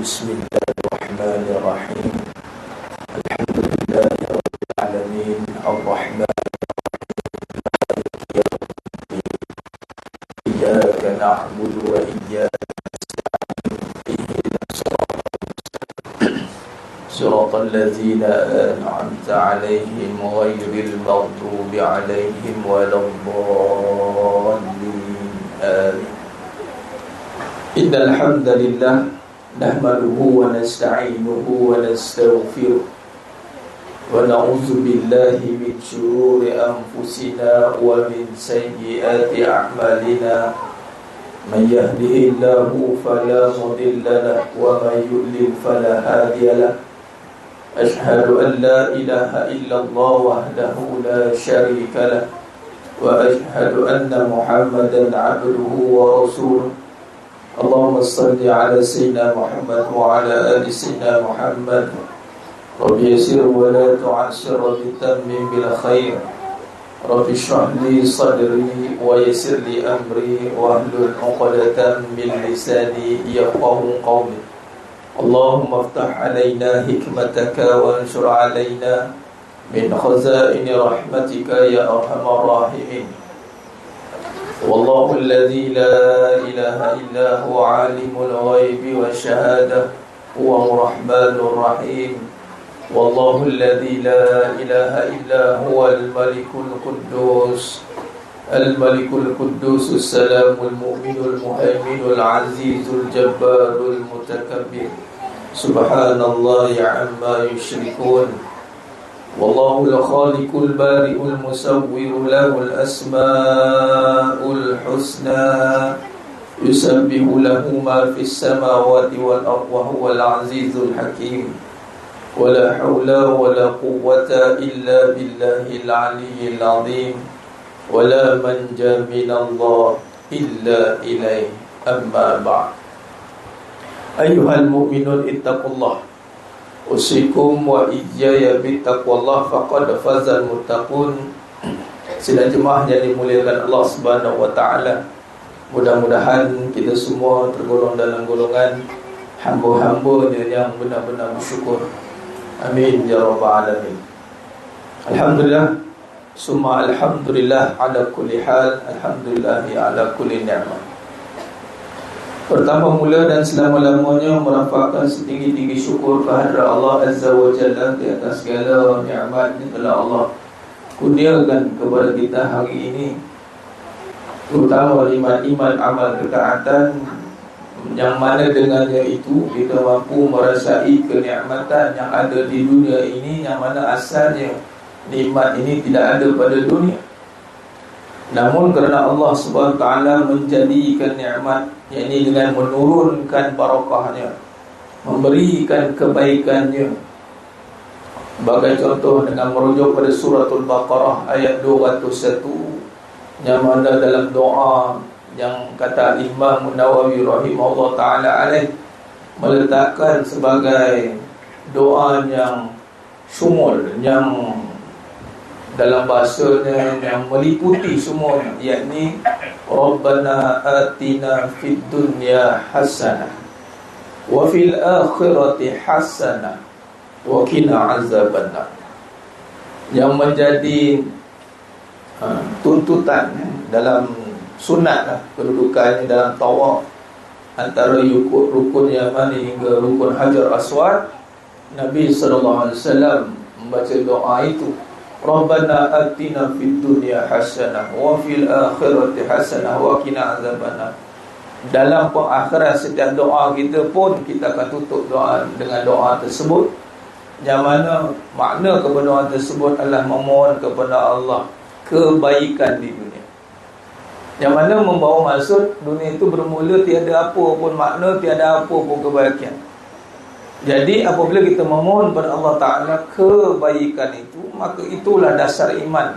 Bismillahirrahmanirrahim. Alhamdulillahi rabbil alamin, ar-rahman iyyaka na'budu wa iyyaka siratal ladzina an'amta 'alaihim ghairil maghdubi 'alaihim waladdallin. Amin. Innal hamdalillah nahmaduhu wa nasta'inuhu wa nastaghfiruh wa na'udzu billahi min shururi anfusina wa min sayyiati a'malina. Man yahdihillahu fala mudilla lahu wa man yudlil fala hadiya lahu. Ashhadu an la ilaha illallah wahdahu la syarika lahu wa ashhadu anna Muhammadan 'abduhu wa rasuluh. Allahumma salli ala sayyidina Muhammad wa ala ali sayyidina Muhammad. Rabbi yassir wa la tu'assir, Rabbi tammim bil khair. Rabbi shrah li sadri wa yassir li amri wa hlul 'uqdatam min lisani yafqahu qawli. Allahumma iftah alaina hikmataka wa anshur alaina min khazaini rahmatika ya arhamar rahimin. Wallahu alladhi la ilaha illa huwa alimul ghaibi wasyahada huwa rahmanur rahim. Wallahu alladhi la ilaha illa huwa al-malikul quddus al-malikul quddus as-salamul mu'minul muhaiminul azizul jabbarul mutakabbir. Subhanallahi amma yushrikun. Wallahu al-khaliqul bari'ul musawwiru lahul asma'ul husna yusabbihu lahu ma fis samawati wal ardi wa huwal azizul hakim. Wala hawla wala quwwata illa billahil aliyyil azim. Wala manja minallah illa ilayhi. Amma ba'd. Ayyuhal mu'minun ittaqullah. Usikum wa iyaya bittaqwallah faqad fazal muttaqun. Sidang jemaah yang dimuliakan Allah Subhanahu wa taala, mudah-mudahan kita semua tergolong dalam golongan hamba-hamba yang benar-benar bersyukur. Amin ya rabbal alamin. Alhamdulillah, summa alhamdulillah ala kulli hal, alhamdulillah ala kulli ni'mah. Pertama mula dan selama-lamanya merapatkan setinggi-tinggi syukur kehadrat Allah Azza wa Jalla di atas segala nikmat yang telah Allah kurniakan kepada kita hari ini, terutama iman amal ketaatan yang mana dengannya itu kita mampu merasai kenikmatan yang ada di dunia ini, yang mana asalnya nikmat ini tidak ada pada dunia. Namun kerana Allah Subhanahu wa taala menjadikan nikmat, yakni dengan menurunkan barakahnya, memberikan kebaikannya. Bagai contoh dengan merujuk pada suratul Baqarah ayat 201, yang mana dalam doa yang kata Imam Nawawi rahimahullah taala alaih meletakkan sebagai doa yang syumul, yang dalam bahasanya yang meliputi semuanya, yakni Rabbana atina fid dunya hasanah wa fil akhirati hasanah wa qina azabannar. Yang menjadi tuntutan dalam sunat kedudukannya dalam tawaf antara rukun Yamani hingga rukun Hajar Aswad, Nabi sallallahu alaihi wasallam membaca doa itu, Rabbana atina fid dunya hasanah wa fil akhirati hasanah wa qina azabannar. Dalam pengakhiran setiap doa kita pun kita akan tutup doa dengan doa tersebut, yang mana makna kepada doa tersebut adalah memohon kepada Allah kebaikan di dunia, yang mana membawa maksud dunia itu bermula tiada apa pun makna, tiada apa pun kebaikan. Jadi apabila kita memohon kepada Allah Ta'ala kebaikan itu, maka itulah dasar iman,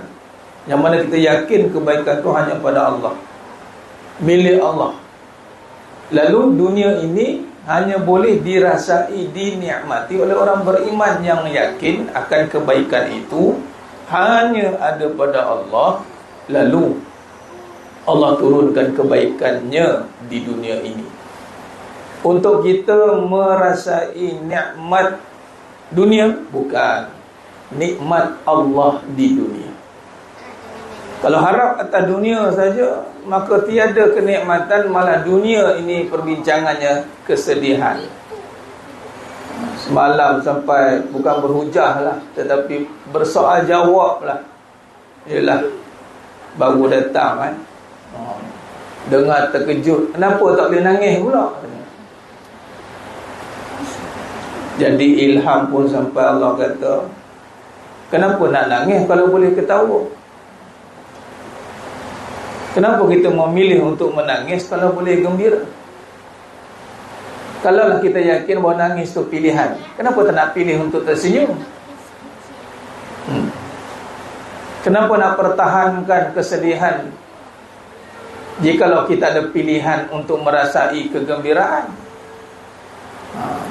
yang mana kita yakin kebaikan itu hanya pada Allah, milik Allah. Lalu dunia ini hanya boleh dirasai, dinikmati oleh orang beriman yang yakin akan kebaikan itu hanya ada pada Allah. Lalu Allah turunkan kebaikannya di dunia ini. untuk kita merasai nikmat dunia? Bukan. Nikmat Allah di dunia. Kalau harap atas dunia saja, maka tiada kenikmatan, malah dunia ini perbincangannya kesedihan. Semalam sampai bukan berhujah lah, tetapi bersoal jawab lah. Yelah, baru datang kan, dengar terkejut, kenapa tak boleh nangis pula? Jadi ilham pun sampai Allah kata, kenapa nak nangis kalau boleh ketawa? Kenapa kita memilih untuk menangis kalau boleh gembira? Kalaulah kita yakin bahawa nangis itu pilihan, kenapa tak nak pilih untuk tersenyum? Kenapa nak pertahankan kesedihan jikalau kita ada pilihan untuk merasai kegembiraan?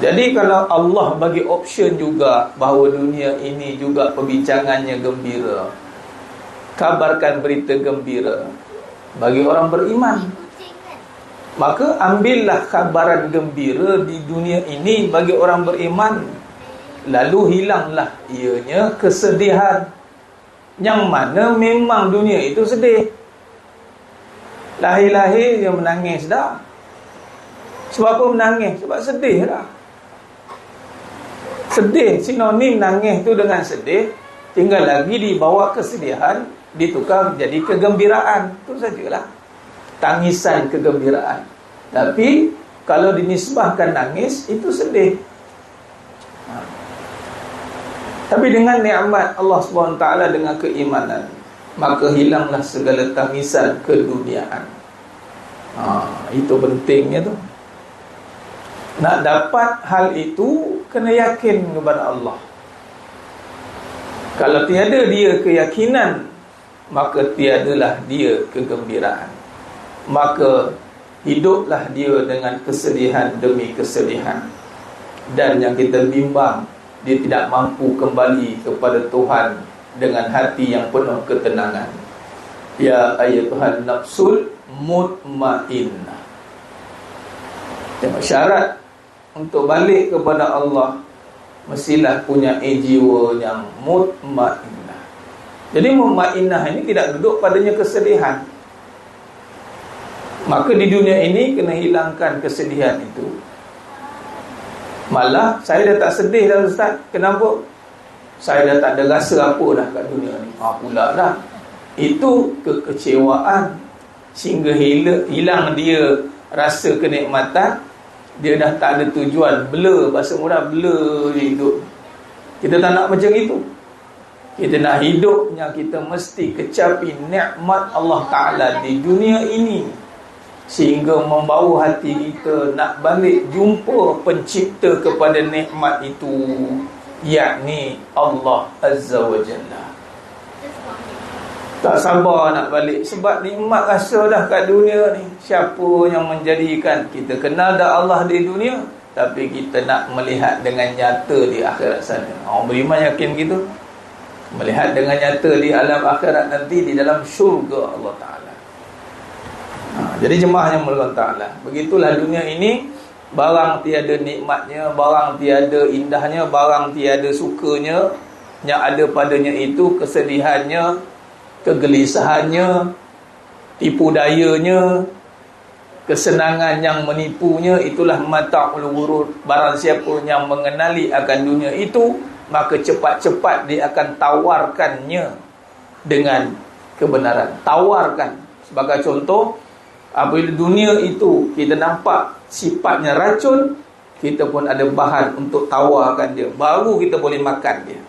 Jadi kalau Allah bagi option juga bahawa dunia ini juga perbincangannya gembira, kabarkan berita gembira bagi orang beriman, maka ambillah kabaran gembira di dunia ini bagi orang beriman, lalu hilanglah ianya kesedihan, yang mana memang dunia itu sedih. Lahir-lahir dia menangis dah. Sebab apa menangis? Sebab sedih lah. Sedih, sinonim nangis tu dengan sedih, tinggal lagi dibawa kesedihan, ditukar jadi kegembiraan. Itu sajalah, tangisan kegembiraan. Tapi kalau dinisbahkan nangis, itu sedih. Tapi dengan nikmat Allah SWT, dengan keimanan, maka hilanglah segala tangisan keduniaan. Itu pentingnya tu. Nak dapat hal itu, kena yakin kepada Allah. Kalau tiada dia keyakinan, maka tiadalah dia kegembiraan. Maka hiduplah dia dengan kesedihan demi kesedihan. Dan yang kita bimbang, dia tidak mampu kembali kepada Tuhan dengan hati yang penuh ketenangan. Ya ayyatuhan nafsul mutmainnah. Syarat untuk balik kepada Allah, mestilah punya jiwa yang mutmainnah. Jadi mutmainnah ini tidak duduk padanya kesedihan. Maka di dunia ini kena hilangkan kesedihan itu. Malah saya dah tak sedih dah Ustaz. Kenapa? Saya dah tak ada rasa apa dah kat dunia ni. Pula dah. Itu kekecewaan, sehingga hilang dia rasa kenikmatan. Dia dah tak ada tujuan, blur, bahasa mudah blur hidup. Kita tak nak macam itu. Kita nak hidupnya, kita mesti kecapi nikmat Allah Ta'ala di dunia ini, sehingga membawa hati kita nak balik jumpa pencipta kepada nikmat itu, yakni Allah Azza wa Jalla. Tak sabar nak balik, sebab nikmat rasa dah kat dunia ni. Siapa yang menjadikan kita kenal dah Allah di dunia, tapi kita nak melihat dengan nyata di akhirat sana. Orang beriman yakin gitu, melihat dengan nyata di alam akhirat nanti, di dalam syurga Allah Ta'ala. Jadi jemaah yang mulia Ta'ala, begitulah dunia ini. Barang tiada nikmatnya, barang tiada indahnya, barang tiada sukanya. Yang ada padanya itu kesedihannya, kegelisahannya, tipu dayanya, kesenangan yang menipunya. Itulah mata'ul ghurur. Barang siapa yang mengenali akan dunia itu, maka cepat-cepat dia akan tawarkannya dengan kebenaran. Tawarkan. Sebagai contoh, apabila dunia itu kita nampak sifatnya racun, kita pun ada bahan untuk tawarkan dia, baru kita boleh makan dia.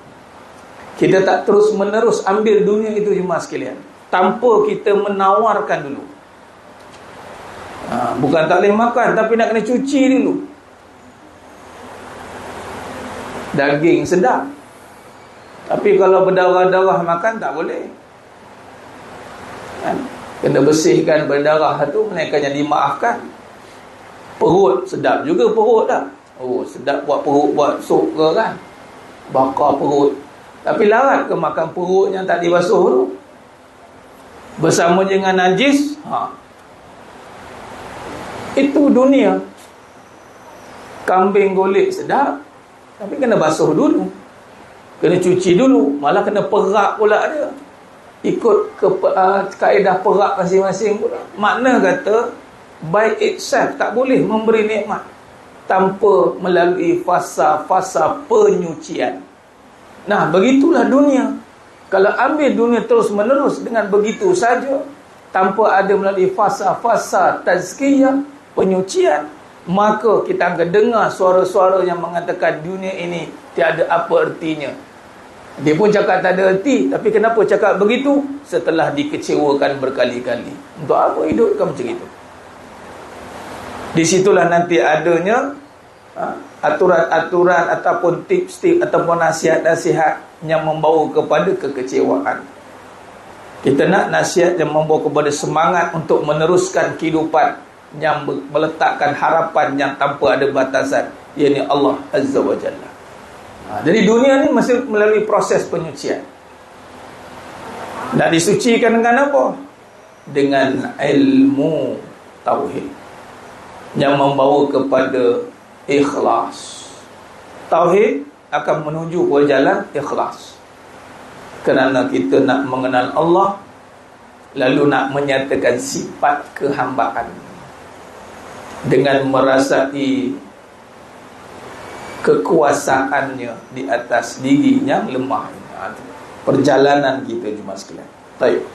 Kita tak terus menerus ambil dunia itu jemaah sekalian, tanpa kita menawarkan dulu. Bukan tak boleh makan, tapi nak kena cuci dulu. Daging sedap, tapi kalau berdarah-darah makan tak boleh. Kena bersihkan berdarah tu, menaikkannya dimaafkan. Perut sedap juga perut dah. Oh, sedap buat perut, buat sup ke kan, bakar perut. Tapi larat ke makan perut yang tak dibasuh tu bersama dengan najis? Itu dunia. Kambing golek sedap, tapi kena basuh dulu, kena cuci dulu, malah kena perak pula dia. Ikut kaedah perak masing-masing pula. Makna kata by itself tak boleh memberi nikmat tanpa melalui fasa-fasa penyucian. Nah, begitulah dunia. Kalau ambil dunia terus menerus dengan begitu saja, tanpa ada melalui fasa-fasa tazkiyah, penyucian, maka kita akan dengar suara-suara yang mengatakan dunia ini tiada apa ertinya. Dia pun cakap tak ada erti, tapi kenapa cakap begitu? Setelah dikecewakan berkali-kali. Untuk apa hidup kan macam itu? Di situlah nanti adanya aturan-aturan ataupun tips-tips ataupun nasihat-nasihat yang membawa kepada kekecewaan. Kita nak nasihat yang membawa kepada semangat untuk meneruskan kehidupan yang meletakkan harapan yang tanpa ada batasan, iaitu Allah Azza wa Jalla. Jadi dunia ni masih melalui proses penyucian. Nak disucikan dengan apa? Dengan ilmu tauhid yang membawa kepada ikhlas. Tauhid akan menuju ke jalan ikhlas, kerana kita nak mengenal Allah, lalu nak menyatakan sifat kehambaan dengan merasai kekuasaannya di atas diri yang lemah. Perjalanan kita cuma sekalian. Baik.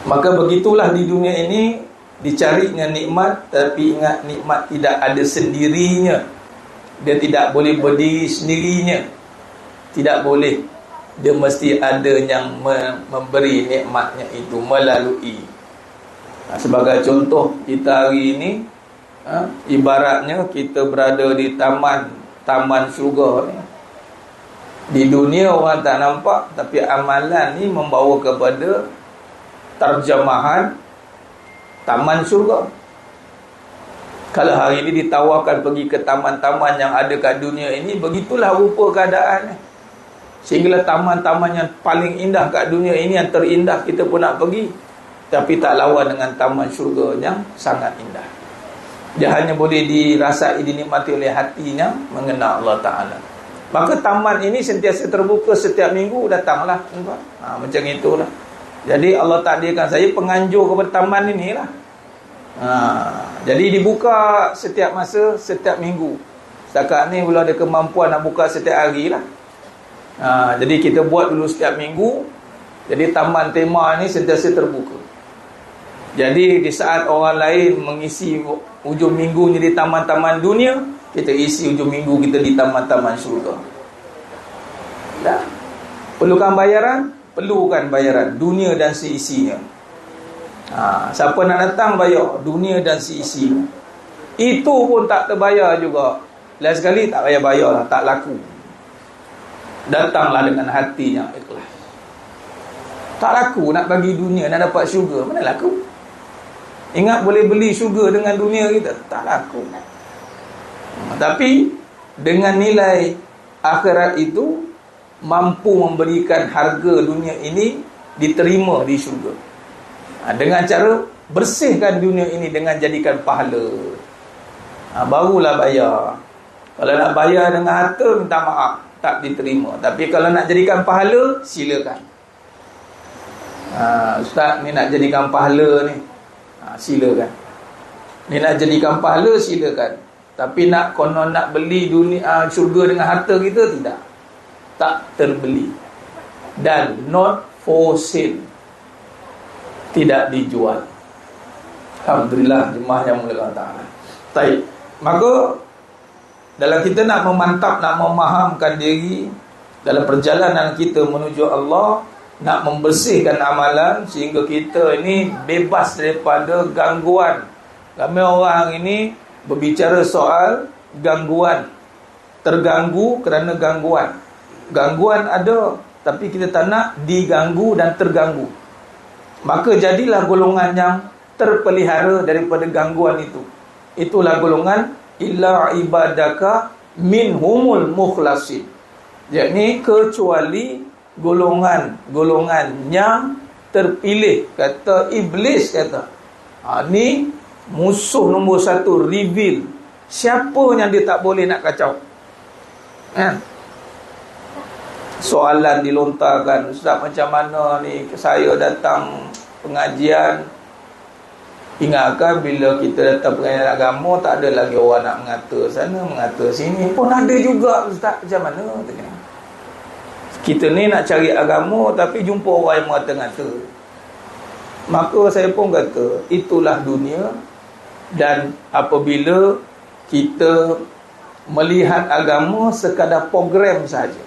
Maka begitulah di dunia ini, dicari dengan nikmat, tapi ingat nikmat tidak ada sendirinya. Dia tidak boleh berdiri sendirinya. Tidak boleh. Dia mesti ada yang memberi nikmatnya itu melalui. Sebagai contoh, kita hari ini, ibaratnya kita berada di taman syurga ni. Di dunia orang tak nampak, tapi amalan ni membawa kepada terjemahan taman syurga. Kalau hari ini ditawarkan pergi ke taman-taman yang ada kat dunia ini, begitulah rupa keadaannya. Sehinggalah taman-taman yang paling indah kat dunia ini, yang terindah, kita pun nak pergi, tapi tak lawan dengan taman syurga yang sangat indah. Dia hanya boleh dirasai, dinikmati oleh hatinya mengenal Allah Ta'ala. Maka taman ini sentiasa terbuka, setiap minggu datanglah. Macam itulah. Jadi Allah takdirkan saya penganjur kepada taman inilah. Jadi dibuka setiap masa, setiap minggu. Setakat ni belum ada kemampuan nak buka setiap hari lah. Jadi kita buat dulu setiap minggu. Jadi taman tema ni sentiasa terbuka. Jadi di saat orang lain mengisi ujung minggunya di taman-taman dunia, kita isi ujung minggu kita di taman-taman syurga. Dah. Perlukan bayaran? Perlukan bayaran. Dunia dan seisinya. Siapa nak datang bayar? Dunia dan seisinya. Itu pun tak terbayar juga. Lain sekali tak payah bayar lah, tak laku. Datanglah dengan hati yang ikhlas. Tak laku nak bagi dunia, nak dapat syurga, mana laku? Ingat boleh beli syurga dengan dunia kita? Tak laku. Tapi dengan nilai akhirat itu mampu memberikan harga dunia ini diterima di syurga. Dengan cara bersihkan dunia ini dengan jadikan pahala. Barulah bayar. Kalau nak bayar dengan harta, minta maaf, tak diterima. Tapi kalau nak jadikan pahala, silakan. Ustaz ni nak jadikan pahala ni, silakan. Ni nak jadikan pahala, silakan. Tapi nak konon nak beli dunia syurga dengan harta kita, tidak. Tak terbeli. Dan not for sale. Tidak dijual. Alhamdulillah, jemaah yang mulia Allah. Baik. Maka dalam kita nak memantap, nak memahamkan diri dalam perjalanan kita menuju Allah, nak membersihkan amalan sehingga kita ini bebas daripada gangguan. Ramai orang ini berbicara soal gangguan, terganggu kerana gangguan. Gangguan ada, tapi kita tak nak diganggu dan terganggu. Maka jadilah golongan yang terpelihara daripada gangguan itu. Itulah golongan illa ibadaka minhumul mukhlasin. Yakni kecuali golongan yang terpilih. Kata Iblis, kata ni musuh nombor satu, reveal Siapa yang dia tak boleh nak kacau? Kan? Soalan dilontarkan, Ustaz macam mana ni saya datang pengajian. Ingatkan bila kita datang pengajian agama, tak ada lagi orang nak mengata sana, mengata sini. Pun ada juga Ustaz, macam mana? Kita ni nak cari agama tapi jumpa orang yang mengata-ngata. Maka saya pun kata, itulah dunia. Dan apabila kita melihat agama sekadar program saja,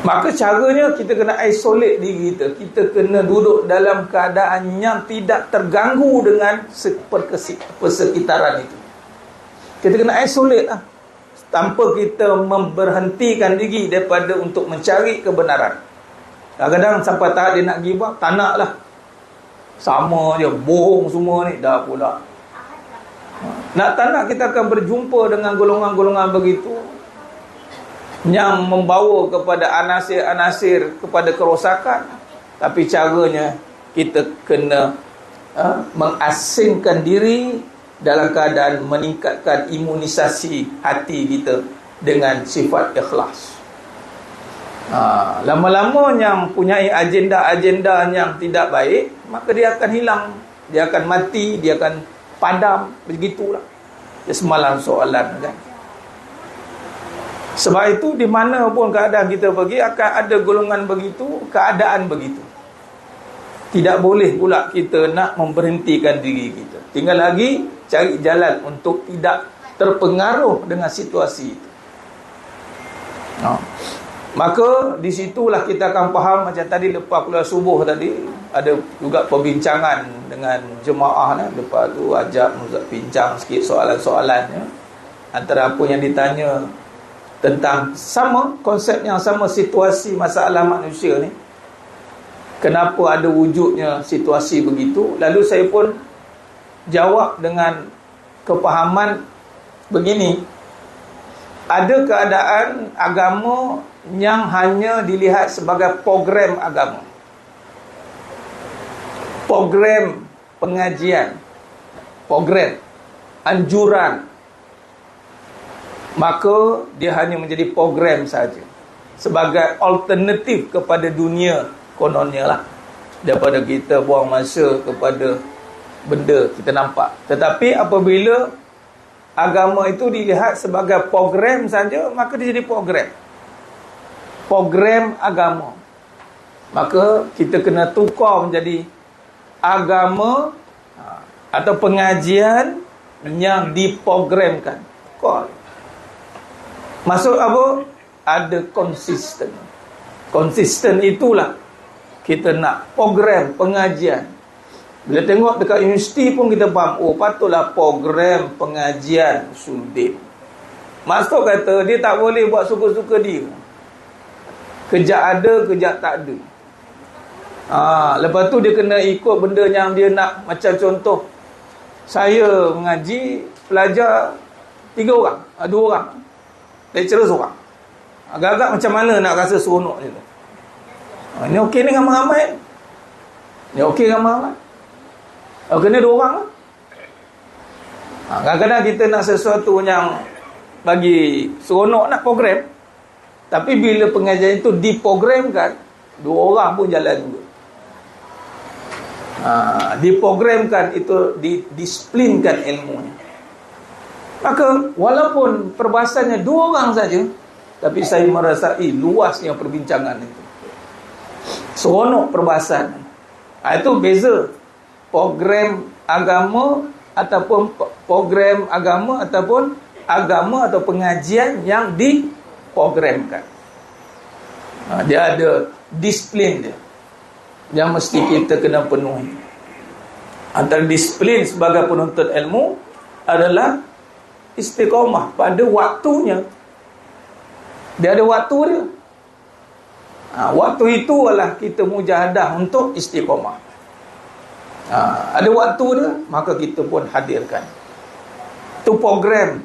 maka caranya kita kena isolate diri kita. Kita kena duduk dalam keadaan yang tidak terganggu dengan persekitaran itu. Kita kena isolate lah, tanpa kita memberhentikan diri daripada untuk mencari kebenaran. Kadang-kadang sampai tahap dia nak give up, tak nak lah, sama je, bohong semua ni, dah pula. Nak tak nak kita akan berjumpa dengan golongan-golongan begitu, yang membawa kepada anasir-anasir, kepada kerosakan. Tapi caranya kita kena mengasingkan diri dalam keadaan meningkatkan imunisasi hati kita dengan sifat ikhlas. Lama-lama yang punyai agenda-agenda yang tidak baik, maka dia akan hilang, dia akan mati, dia akan padam. Begitulah dia semalam soalan kan. Sebab itu di mana pun keadaan kita pergi, akan ada golongan begitu, keadaan begitu. Tidak boleh pula kita nak memberhentikan diri kita. Tinggal lagi cari jalan untuk tidak terpengaruh dengan situasi itu. Maka di situlah kita akan faham. Macam tadi lepas kuliah subuh tadi, ada juga perbincangan dengan jemaah ni. Lepas tu ajak Ustaz bincang sikit soalan-soalannya. Antara apa yang ditanya tentang sama konsep yang sama, situasi masalah manusia ni, kenapa ada wujudnya situasi begitu. Lalu saya pun jawab dengan kepahaman begini: ada keadaan agama yang hanya dilihat sebagai program agama, program pengajian, program anjuran. Maka dia hanya menjadi program saja, sebagai alternatif kepada dunia kononnya lah, daripada kita buang masa kepada benda kita nampak. Tetapi apabila agama itu dilihat sebagai program saja, maka dia jadi program agama. Maka kita kena tukar menjadi agama atau pengajian yang diprogramkan. Maksud apa? Ada konsisten. Konsisten itulah kita nak program pengajian. Bila tengok dekat universiti pun kita faham, oh patutlah program pengajian Usuluddin. Maksud kata dia tak boleh buat suka-suka dia. Kejap ada, kejap tak ada. Lepas tu dia kena ikut benda yang dia nak. Macam contoh, saya mengaji, pelajar 3 orang, 2 orang, lecturer seorang. Agak-agak macam mana nak rasa seronok ni tu. Ni okey ni ramai-ramai. Ni okey ramai-ramai. Kena 2 orang lah. Kadang-kadang kita nak sesuatu yang bagi seronok, nak program. Tapi bila pengajian itu diprogramkan, 2 orang pun jalan juga. Diprogramkan itu, didisiplinkan ilmunya. Maka walaupun perbahasannya 2 orang saja, tapi saya merasai luasnya perbincangan itu, seronok perbahasan. Itu beza program agama ataupun program agama ataupun agama atau pengajian yang diprogramkan. Dia ada disiplin dia yang mesti kita kena penuhi. Antara disiplin sebagai penuntut ilmu adalah istiqamah pada waktunya. Dia ada waktu dia. Waktu itu adalah kita mujahadah untuk istiqamah. Ada waktu dia, maka kita pun hadirkan. Itu program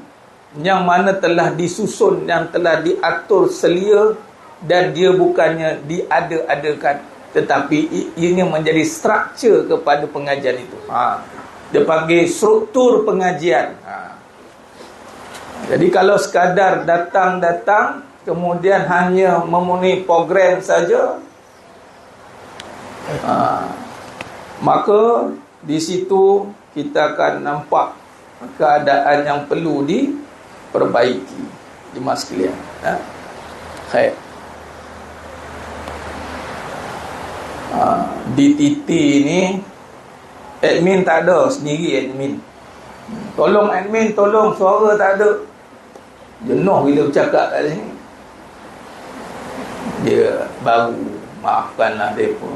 yang mana telah disusun, yang telah diatur selia, dan dia bukannya diada-adakan, tetapi ianya menjadi struktur kepada pengajian itu. Dia panggil struktur pengajian. Jadi kalau sekadar datang-datang kemudian hanya memenuhi program saja, maka di situ kita akan nampak keadaan yang perlu diperbaiki. Jemaah sekalian, khair. DTT ni admin tak ada, sendiri admin. Tolong admin, tolong, suara tak ada. Jenuh bila bercakap kat sini. Dia baru, maafkanlah mereka.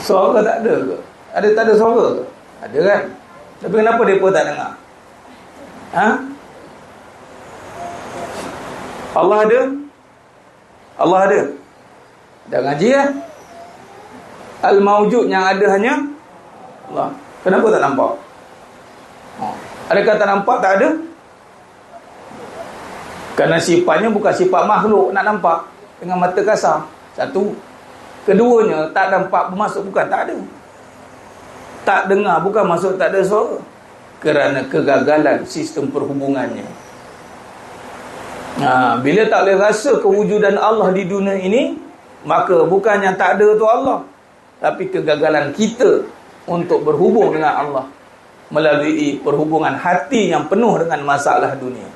Suara tak ada ke? Ada tak ada suara ke? Ada kan? Tapi kenapa mereka tak dengar? Allah ada? Allah ada? Dah ngaji lah. Al-Mawjud yang ada hanya Allah. Kenapa tak nampak? Adakah tak nampak? Tak ada? Kerana sifatnya bukan sifat makhluk nak nampak dengan mata kasar. Satu. Keduanya, tak nampak bermaksud bukan tak ada. Tak dengar bukan maksud tak ada suara. Kerana kegagalan sistem perhubungannya. Bila tak boleh rasa kewujudan Allah di dunia ini, maka bukan yang tak ada tu Allah, tapi kegagalan kita untuk berhubung dengan Allah melalui perhubungan hati yang penuh dengan masalah dunia.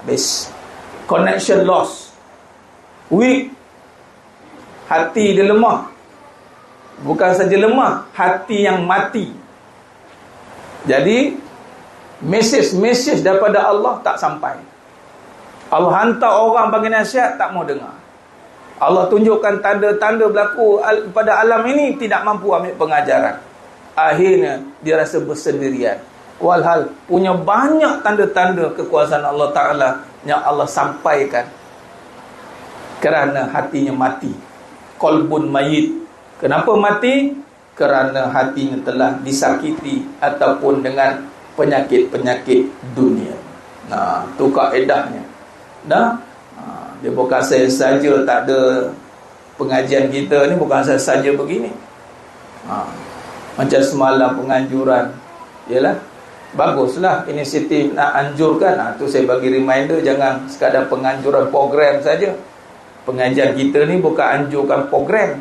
Habis. Connection loss. Weak. Hati dia lemah. Bukan saja lemah, hati yang mati. Jadi mesej daripada Allah tak sampai. Allah hantar orang bagi nasihat, tak mau dengar. Allah tunjukkan tanda-tanda berlaku pada alam ini, tidak mampu ambil pengajaran. Akhirnya dia rasa bersendirian. Walhal punya banyak tanda-tanda kekuasaan Allah Ta'ala yang Allah sampaikan. Kerana hatinya mati. Qalbun mayit. Kenapa mati? Kerana hatinya telah disakiti ataupun dengan penyakit-penyakit dunia. Itu kaedahnya. Dia bukan saya saja tak ada pengajian kita ni, bukan saya saja begini. Macam semalam penganjuran, yalah, baguslah inisiatif nak anjurkan. Tu saya bagi reminder, jangan sekadar penganjuran program saja. Pengajian kita ni bukan anjurkan program,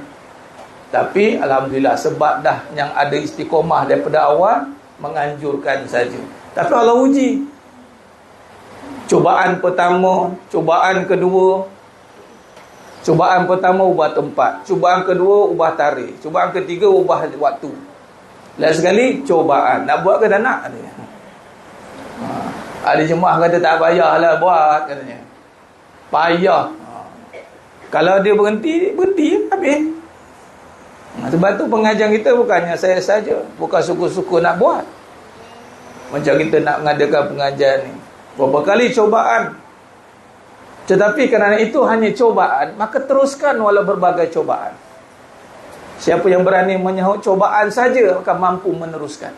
tapi alhamdulillah sebab dah yang ada istiqomah daripada awal, menganjurkan saja. Tapi Allah uji. Cubaan pertama, cubaan kedua. Cubaan pertama ubah tempat, cubaan kedua ubah tarikh, cubaan ketiga ubah waktu. Last sekali cubaan, nak buat ke tak nak? Ada jemaah kata tak payahlah buat, katanya. Payah. Kalau dia berhenti habis. Sebab tu pengajian kita bukannya saya saja, bukan suku-suku nak buat. Macam kita nak mengadakan pengajian ni, berapa kali cobaan. Tetapi kerana itu hanya cobaan, maka teruskan walau berbagai cobaan. Siapa yang berani menyahut cobaan saja akan mampu meneruskan.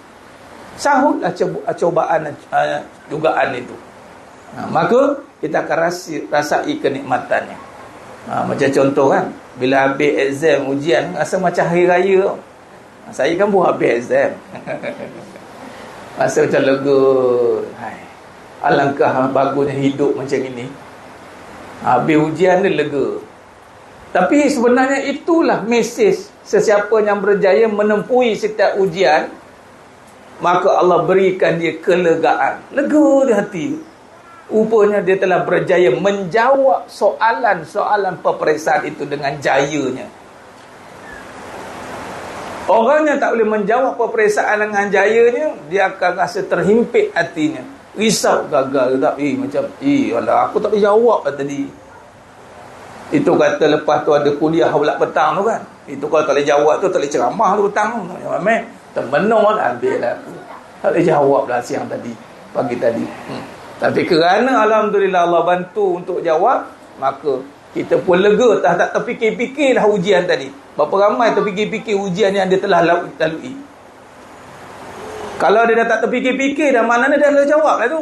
Sahutlah cobaan dugaan itu. Maka kita akan rasai kenikmatannya. Macam contoh kan, bila habis exam, ujian, rasa macam hari raya. Saya kan buat habis exam. Rasa macam lega. Alangkah bagusnya hidup macam ini. Habis ujian dia lega. Tapi sebenarnya itulah mesej. Sesiapa yang berjaya menempuhi setiap ujian, maka Allah berikan dia kelegaan. Lega di hati. Rupanya dia telah berjaya menjawab soalan-soalan peperiksaan itu dengan jayanya. Orang yang tak boleh menjawab peperiksaan dengan jayanya, dia akan rasa terhimpit hatinya. Risau, gagal ke tak? Macam, alah, aku tak boleh jawab lah tadi. Itu kata lepas tu ada kuliah pula petang tu kan. Itu kalau tak boleh jawab tu, tak boleh ceramah tu petang tu. Termenung lah, ambil lah aku. Tak boleh jawab lah siang tadi, pagi tadi. Tapi kerana alhamdulillah Allah bantu untuk jawab, maka kita pun lega, tak terfikir-fikir dah ujian tadi. Berapa ramai terfikir-fikir ujian yang dia telah lalui. Kalau dia dah tak terfikir-fikir dah, maknanya dia dah jawab lah tu.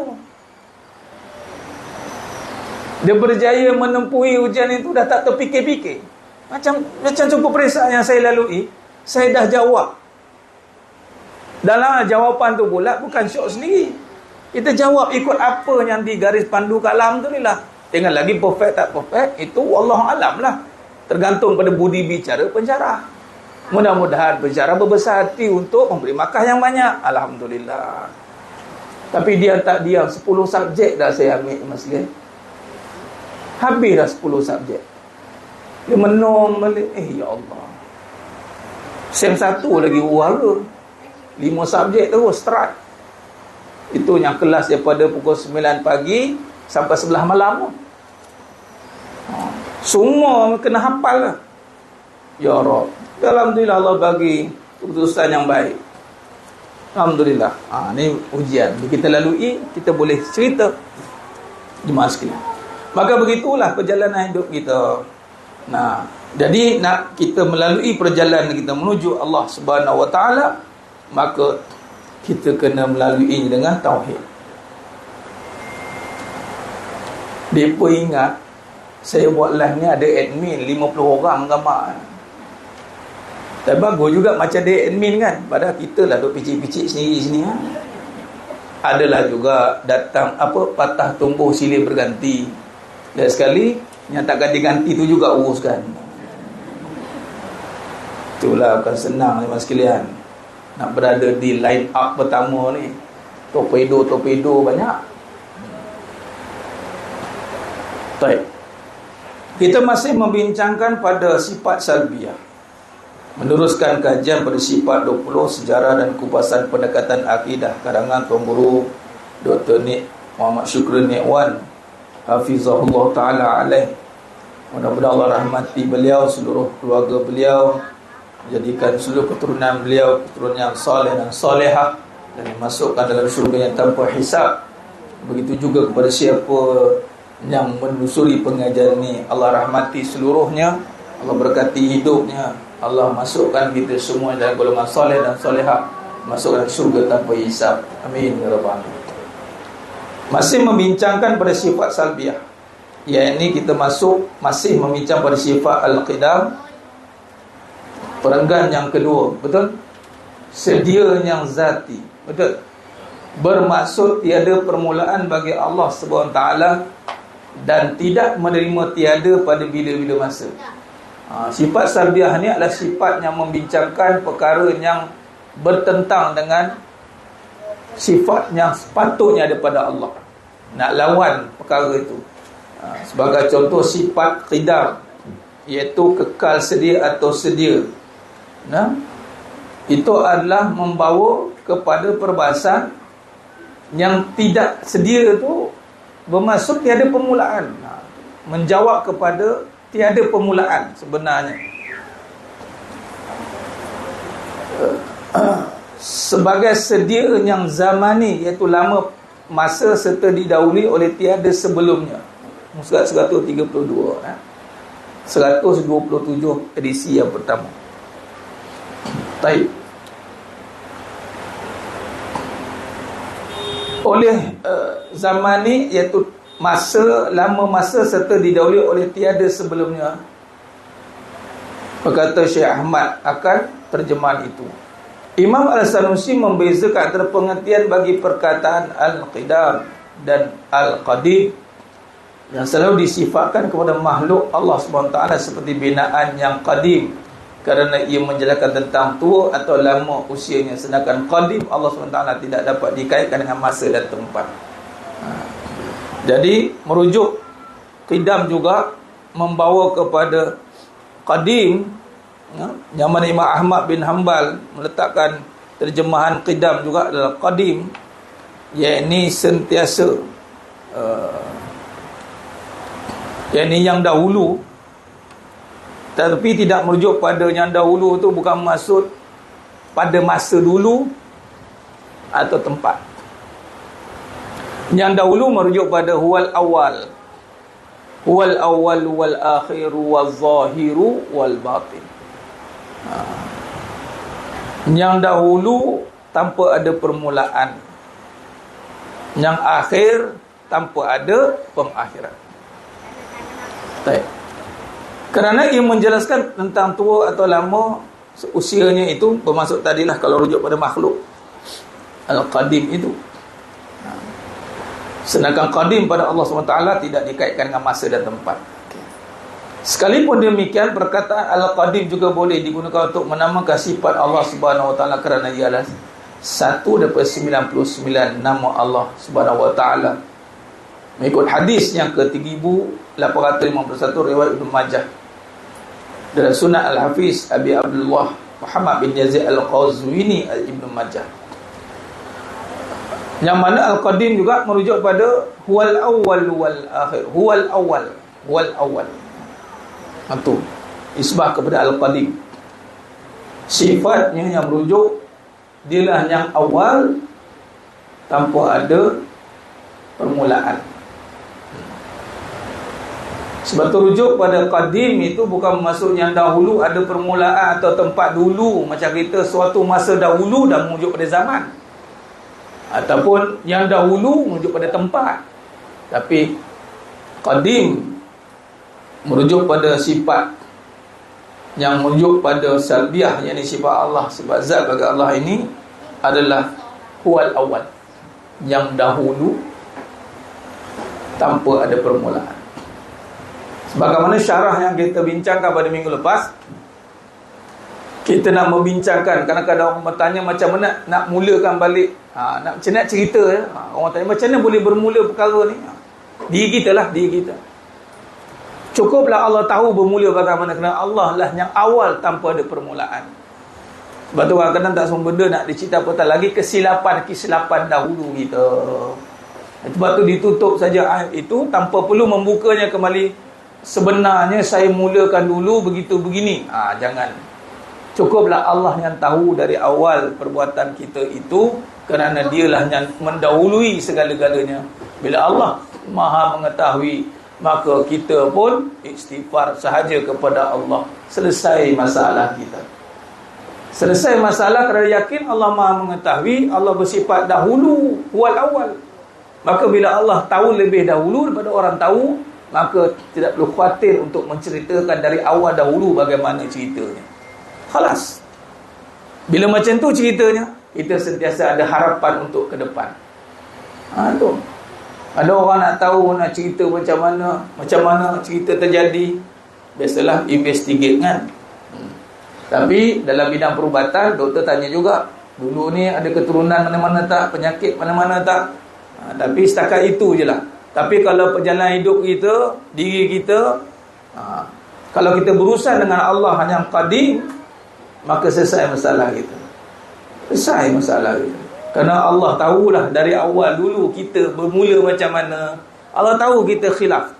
Dia berjaya menempuhi ujian itu, dah tak terfikir-fikir. Macam cukup periksaan yang saya lalui, saya dah jawab. Dalam jawapan tu pula bukan syok sendiri. Kita jawab ikut apa yang di garis pandu kalam tu ni lah. Tinggal lagi perfect tak perfect, itu wallahu alam lah. Tergantung pada budi bicara pensyarah. Mudah-mudahan pensyarah berbesar hati untuk memberi makkah yang banyak. Alhamdulillah. Tapi dia tak diam. 10 subjek dah saya ambil Mas Lee. Habis dah 10 subjek. Dia menung balik. Ya Allah. Sem satu lagi warga. 5 subjek terus start. Itu yang kelas daripada pukul 9 pagi sampai 11 malam. Semua kena hafal lah. Ya Rabb. Alhamdulillah Allah bagi keputusan yang baik. Alhamdulillah. Ni ujian. Bila kita lalui, kita boleh cerita jemaah sekalian. Maka begitulah perjalanan hidup kita. Nah, jadi nak kita melalui perjalanan kita menuju Allah Subhanahu Wa Taala, maka kita kena melalui dengan tauhid. Depa ingat saya buat live ni ada admin 50 orang gambar. Tak bagus juga macam ada admin kan. Padahal kita lah duk picit-picit sendiri-sini ha? Adalah juga datang patah tumbuh silih berganti. Dan sekali yang tak ganti-ganti tu juga uruskan. Itulah bukan senang ni mas sekalian. Nak berada di line up pertama ni. Torpedo banyak. Baik. Kita masih membincangkan pada sifat salbiyah. Meneruskan kajian pada sifat 20 sejarah dan kupasan pendekatan akidah karangan Tuan Guru Dr. Muhammad Syukri Nikwan hafizahullah taala alaih. Mudah-mudahan Allah rahmati beliau, seluruh keluarga beliau, jadikan seluruh keturunan beliau keturunan yang soleh dan solehah, dan dimasukkan dalam syurga yang tanpa hisab. Begitu juga kepada siapa yang menelusuri pengajian ini, Allah rahmati seluruhnya, Allah berkati hidupnya, Allah masukkan kita semua dalam golongan soleh dan solehah, masukkan syurga tanpa hisab. Amin ya rabbal alamin. Masih membincangkan pada sifat salbiyah, yakni kita masih membincang pada sifat al-qidam, perenggan yang kedua, betul? Sedia yang zati, betul? Bermaksud tiada permulaan bagi Allah Subhanahu taala dan tidak menerima tiada pada bila-bila masa. Sifat salbiyah ni adalah sifat yang membincangkan perkara yang bertentang dengan sifat yang sepatutnya ada pada Allah. Nak lawan perkara itu. Sebagai contoh sifat qidam, iaitu kekal sedia atau sedia. Nah, itu adalah membawa kepada perbahasan yang tidak sedia itu bermaksud tiada permulaan. Menjawab kepada tiada permulaan sebenarnya. Sebagai sedia yang zamani, iaitu lama masa serta didahului oleh tiada sebelumnya. Surat 132 127 edisi yang pertama. Baik. Oleh zamani, iaitu masa, lama masa serta didahului oleh tiada sebelumnya. Berkata Syekh Ahmad akan terjemahan itu. Imam Al-Sanusi membezakan antara pengertian bagi perkataan Al-Qidam dan Al-Qadim yang selalu disifatkan kepada makhluk Allah SWT seperti binaan yang qadim, kerana ia menjelaskan tentang tua atau lama usianya. Sedangkan qadim Allah SWT tidak dapat dikaitkan dengan masa dan tempat. Jadi merujuk qidam juga membawa kepada qadim. Zaman Imam Ahmad bin Hanbal meletakkan terjemahan qidam juga adalah qadim, yakni sentiasa, yakni yang dahulu. Tapi tidak merujuk pada yang dahulu tu bukan maksud pada masa dulu atau tempat. Yang dahulu merujuk pada huwal awal, huwal awal wal akhiru wal zahiru wal batin. Yang dahulu tanpa ada permulaan, yang akhir tanpa ada pengakhiran. Baik. Kerana ia menjelaskan tentang tua atau lama usianya, itu bermaksud tadilah kalau rujuk pada makhluk. Al-Qadim itu. Sedangkan Qadim pada Allah SWT tidak dikaitkan dengan masa dan tempat. Sekalipun demikian, perkataan Al-Qadim juga boleh digunakan untuk menamakan sifat Allah Subhanahu Wa Taala kerana ialah satu daripada 99 nama Allah Subhanahu Wa Taala. Mengikut hadis yang ke-3851 riwayat Ibnu Majah dan Sunan Al-Hafiz Abi Abdullah Muhammad bin Yazid Al-Qazwini Ibnu Majah. Yang mana Al-Qadim juga merujuk pada huwal awwal wal akhir. Huwal awwal wal awwal. Itu isbah kepada Al-Qadim. Sifatnya yang merujuk dialah yang awal tanpa ada permulaan. Sebab tu rujuk pada Qadim itu bukan maksud yang dahulu ada permulaan atau tempat dulu, macam kita suatu masa dahulu dah merujuk pada zaman, ataupun yang dahulu merujuk pada tempat. Tapi Qadim merujuk pada sifat yang merujuk pada salbiah, yakni sifat Allah. Sebab zat bagi Allah ini adalah huwal awal, yang dahulu tanpa ada permulaan. Sebagaimana syarah yang kita bincangkan pada minggu lepas, kita nak membincangkan, kadang-kadang orang bertanya macam mana nak mulakan balik, macam nak cerita, orang tanya macam mana boleh bermula perkara ni. Diri kita lah, diri kita. Cukuplah Allah tahu bermula bagaimana, kerana Allah lah yang awal tanpa ada permulaan. Sebab tu kadang-kadang tak semua benda nak dicerita apatah lagi kesilapan dahulu kita. Sebab tu ditutup saja ayat itu tanpa perlu membukanya kembali. Sebenarnya saya mulakan dulu begitu begini. Jangan. Cukuplah Allah yang tahu dari awal perbuatan kita itu, kerana dialah yang mendahului segala-galanya. Bila Allah Maha mengetahui, maka kita pun istighfar sahaja kepada Allah. Selesai masalah kita. Selesai masalah kerana yakin Allah Maha mengetahui, Allah bersifat dahulu, wal awal. Maka bila Allah tahu lebih dahulu daripada orang tahu, maka tidak perlu khawatir untuk menceritakan dari awal dahulu bagaimana ceritanya. Khalas. Bila macam tu ceritanya, kita sentiasa ada harapan untuk ke depan. Tu. Ada orang nak tahu, nak cerita macam mana cerita terjadi, biasalah investigate kan. Tapi dalam bidang perubatan, doktor tanya juga, dulu ni ada keturunan mana-mana tak, penyakit mana-mana tak. Tapi setakat itu je lah. Tapi kalau perjalanan hidup kita, diri kita, kalau kita berurusan dengan Allah yang Qadim, maka selesai masalah kita. Selesai masalah kita. Kerana Allah tahulah dari awal dulu kita bermula macam mana. Allah tahu kita khilaf,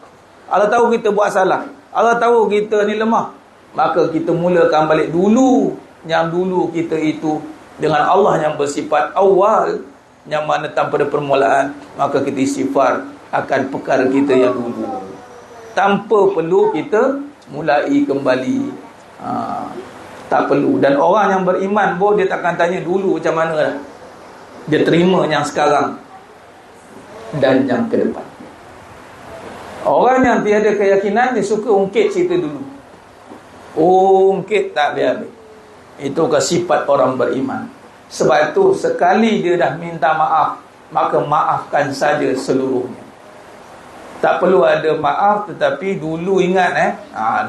Allah tahu kita buat salah, Allah tahu kita ni lemah. Maka kita mulakan balik dulu, yang dulu kita itu dengan Allah yang bersifat awal, yang mana tanpa ada permulaan. Maka kita istighfar akan perkara kita yang dulu, tanpa perlu kita mulai kembali. Tak perlu. Dan orang yang beriman pun dia takkan tanya dulu macam mana lah. Dia terima yang sekarang dan yang ke depan. Orang yang tiada keyakinan, dia suka ungkit cerita dulu. Ungkit tak habis-habis. Itu ke sifat orang beriman. Sebab itu sekali dia dah minta maaf, maka maafkan saja seluruhnya. Tak perlu ada maaf, tetapi dulu ingat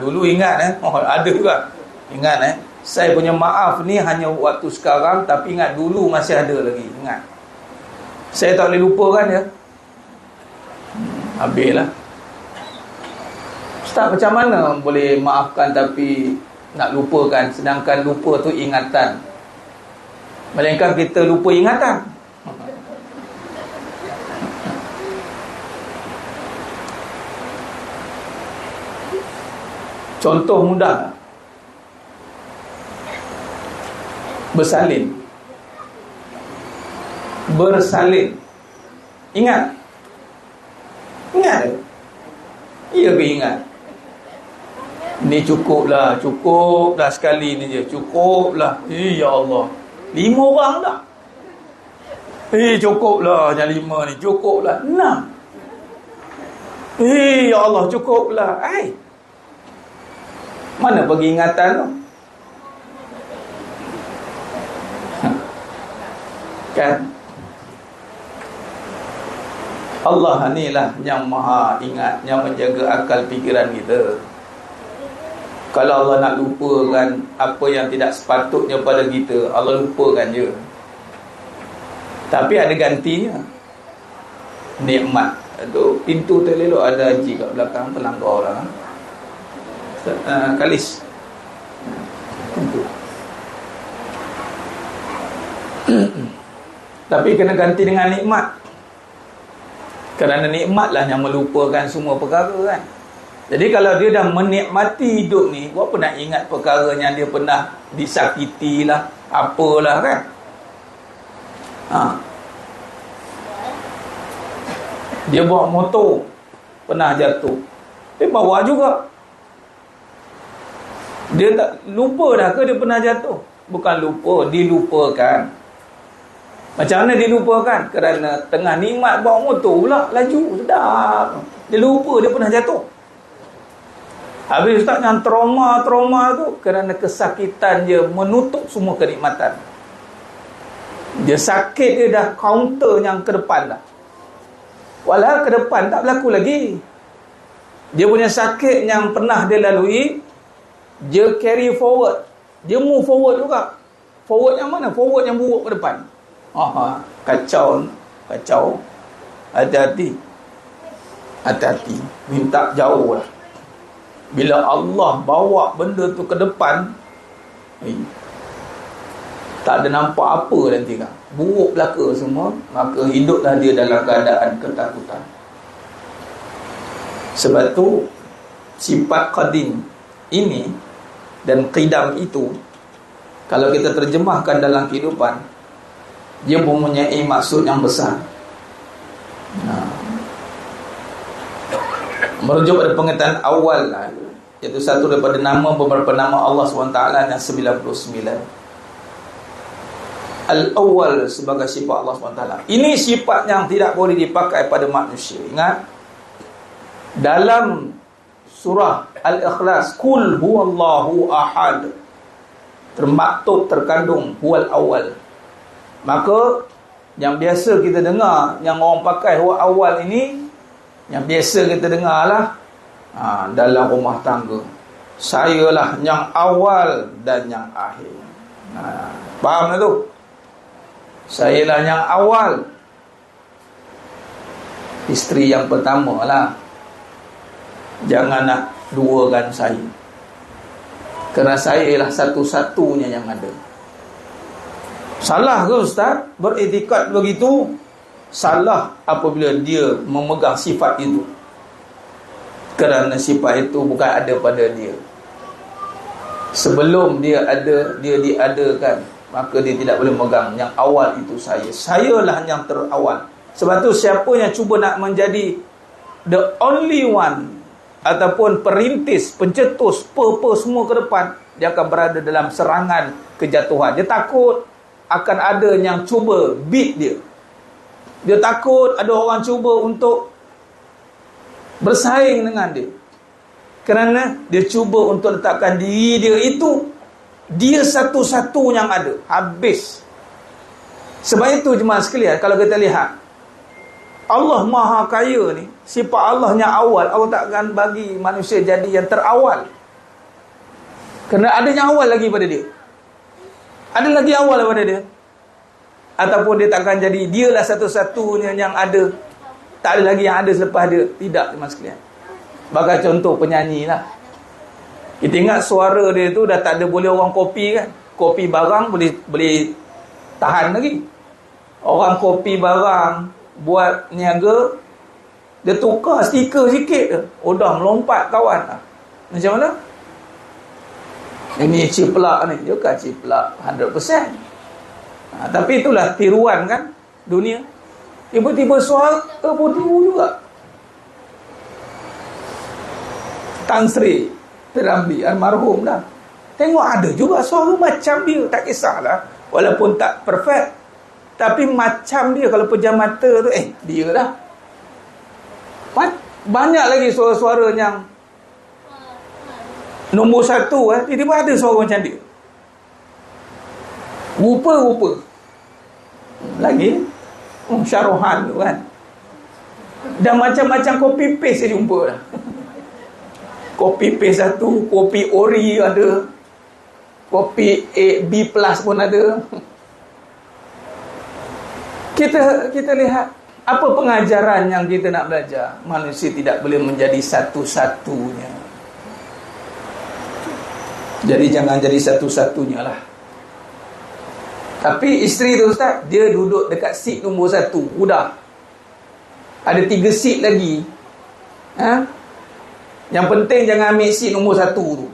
dulu ingat ada juga. Ingat saya punya maaf ni hanya waktu sekarang, tapi ingat dulu masih ada lagi. Ingat. Saya tak boleh lupakan ya. Habislah. Ustaz, macam mana boleh maafkan tapi nak lupakan, sedangkan lupa tu ingatan. Melainkan kita lupa ingatan. Contoh mudah, bersalin. Ingat? Ingat? Iya ke ingat? Ni cukuplah sekali ni je. Cukuplah. Ya Allah. 5 orang dah. Cukuplah yang 5 ni. Cukuplah 6. Ya Allah, cukuplah. Mana bagi ingatan tu? Kan? Allah ni lah yang maha ingat, yang menjaga akal fikiran kita. Kalau Allah nak lupakan apa yang tidak sepatutnya pada kita, Allah lupakan je. Tapi ada gantinya. Nikmat. Aduh, pintu terlelok ada haji kat belakang, terlanggar orang. Kalis. Pintu. Tapi kena ganti dengan nikmat. Kerana nikmatlah yang melupakan semua perkara kan. Jadi kalau dia dah menikmati hidup ni, buat apa nak ingat perkara yang dia pernah disakiti lah, apalah kan. Dia bawa motor, pernah jatuh, dia bawa juga. Dia tak lupa dah ke dia pernah jatuh? Bukan lupa, dilupakan. Macam mana dilupakan? Kerana tengah nikmat bawa motor pula, laju, sedap. Dia lupa dia pernah jatuh. Habis ustaz yang trauma tu, kerana kesakitan dia menutup semua kenikmatan. Dia sakit dia dah counter yang ke depan dah. Walau ke depan tak berlaku lagi. Dia punya sakit yang pernah dia lalui, dia carry forward. Dia move forward juga. Forward yang mana? Forward yang buruk ke depan. Kacau. Hati-hati. Minta jauh lah. Bila Allah bawa benda tu ke depan, tak ada nampak apa nanti kan. Buruk belaka semua. Maka hiduplah dia dalam keadaan ketakutan. Sebab tu sifat qadim ini dan qidam itu, kalau kita terjemahkan dalam kehidupan, dia mempunyai maksud yang besar. Merujuk pada pengertian awal lah, iaitu satu daripada nama beberapa nama Allah SWT yang 99. Al-awwal sebagai sifat Allah SWT. Ini sifat yang tidak boleh dipakai pada manusia. Ingat, dalam surah Al-Ikhlas, Qul huwallahu ahad, termaktub, terkandung huwal awal. Maka yang biasa kita dengar, yang orang pakai huwal awal ini, yang biasa kita dengar lah dalam rumah tangga, sayalah yang awal dan yang akhir. Faham tak tu? Sayalah yang awal, isteri yang pertama lah. Jangan nak duakan saya, kerana saya ialah satu-satunya yang ada. Salah ke ustaz beriktikad begitu? Salah apabila dia memegang sifat itu, kerana sifat itu bukan ada pada dia. Sebelum dia ada, dia diadakan, maka dia tidak boleh memegang. Yang awal itu sayalah yang terawal. Sebab tu siapa yang cuba nak menjadi the only one, ataupun perintis, pencetus semua ke depan, dia akan berada dalam serangan kejatuhan. Dia takut akan ada yang cuba beat dia. Dia takut ada orang cuba untuk bersaing dengan dia, kerana dia cuba untuk letakkan diri dia itu, dia satu-satu yang ada. Habis. Sebab itu jemaah sekalian, kalau kita lihat Allah Maha Kaya ni, sifat Allah yang awal, Allah tak akan bagi manusia jadi yang terawal, kerana ada yang awal lagi pada dia. Ada lagi awal daripada dia. Ataupun dia takkan jadi dialah satu-satunya yang ada, tak ada lagi yang ada selepas dia. Tidak, teman sekalian. Bagai contoh penyanyi lah, kita ingat suara dia tu dah tak ada boleh orang copy kan. Copy barang boleh tahan lagi. Orang copy barang, buat niaga, dia tukar stiker sikit je, dah melompat kawan. Macam mana? Ini ciplak ni, dia kan ciplak 100%. Tapi itulah tiruan kan dunia. Tiba-tiba suara pun tiru juga. Tan Sri Piramli almarhum dah, tengok ada juga suara macam dia. Tak kisahlah, walaupun tak perfect, tapi macam dia. Kalau pejam mata tu, dia dah. Banyak lagi suara-suara yang nombor satu, tiba-tiba ada suara macam dia. Rupa-rupa lagi Syarohan tu kan. Dan macam-macam copy paste saya jumpa dah. Copy paste satu, kopi ori ada, kopi A, B plus pun ada. Kita lihat apa pengajaran yang kita nak belajar. Manusia tidak boleh menjadi satu-satunya. Jadi jangan jadi satu-satunya lah. Tapi isteri tu Ustaz, dia duduk dekat seat nombor 1. Udah, ada 3 seat lagi. Yang penting jangan ambil seat nombor 1 tu.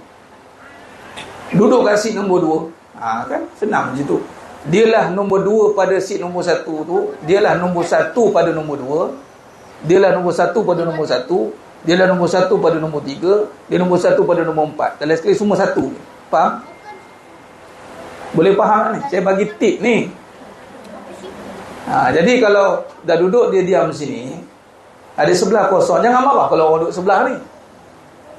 Duduk kat seat nombor 2. Kan senang je tu. Dialah nombor 2 pada seat nombor 1 tu. Dialah nombor 1 pada nombor 2. Dialah nombor 1 pada nombor 1. Dialah nombor 1 pada nombor 3. Dia nombor 1 pada nombor 4. Dalam sekali semua 1. Faham? Boleh faham ni? Saya bagi tip ni. Jadi kalau dah duduk dia diam sini, ada sebelah kosong, jangan marah kalau orang duduk sebelah ni.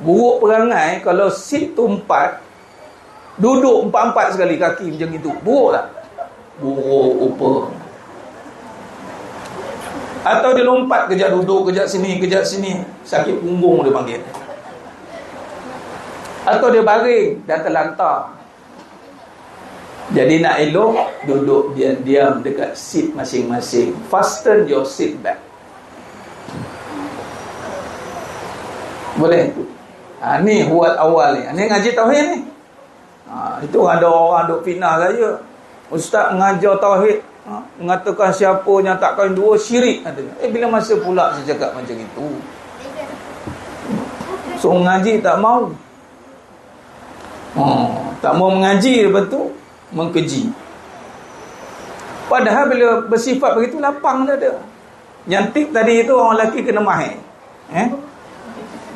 Buruk perangai kalau seat tu 4, duduk 4-4 sekali kaki macam itu. Buruk tak? Buruk rupa. Atau dia lompat, kejap duduk, kejap sini, sakit punggung dia panggil. Atau dia baring dan terlantar. Jadi nak elok, duduk diam-diam dekat seat masing-masing. Fasten your seat back. Boleh? Ni buat awal ni. Ni ngaji tauhid ni. Itu ada orang duk fitnah saya. Ustaz mengajar tauhid, mengatakan siapa yang tak kahwin 2 syirik katanya. Bila masa pula saya cakap macam itu? So mengaji tak mau. Tak mau mengaji, lepas tu mengkeji. Padahal bila bersifat begitu, lapang dah ada. Yang tip tadi itu orang lelaki kena mahir.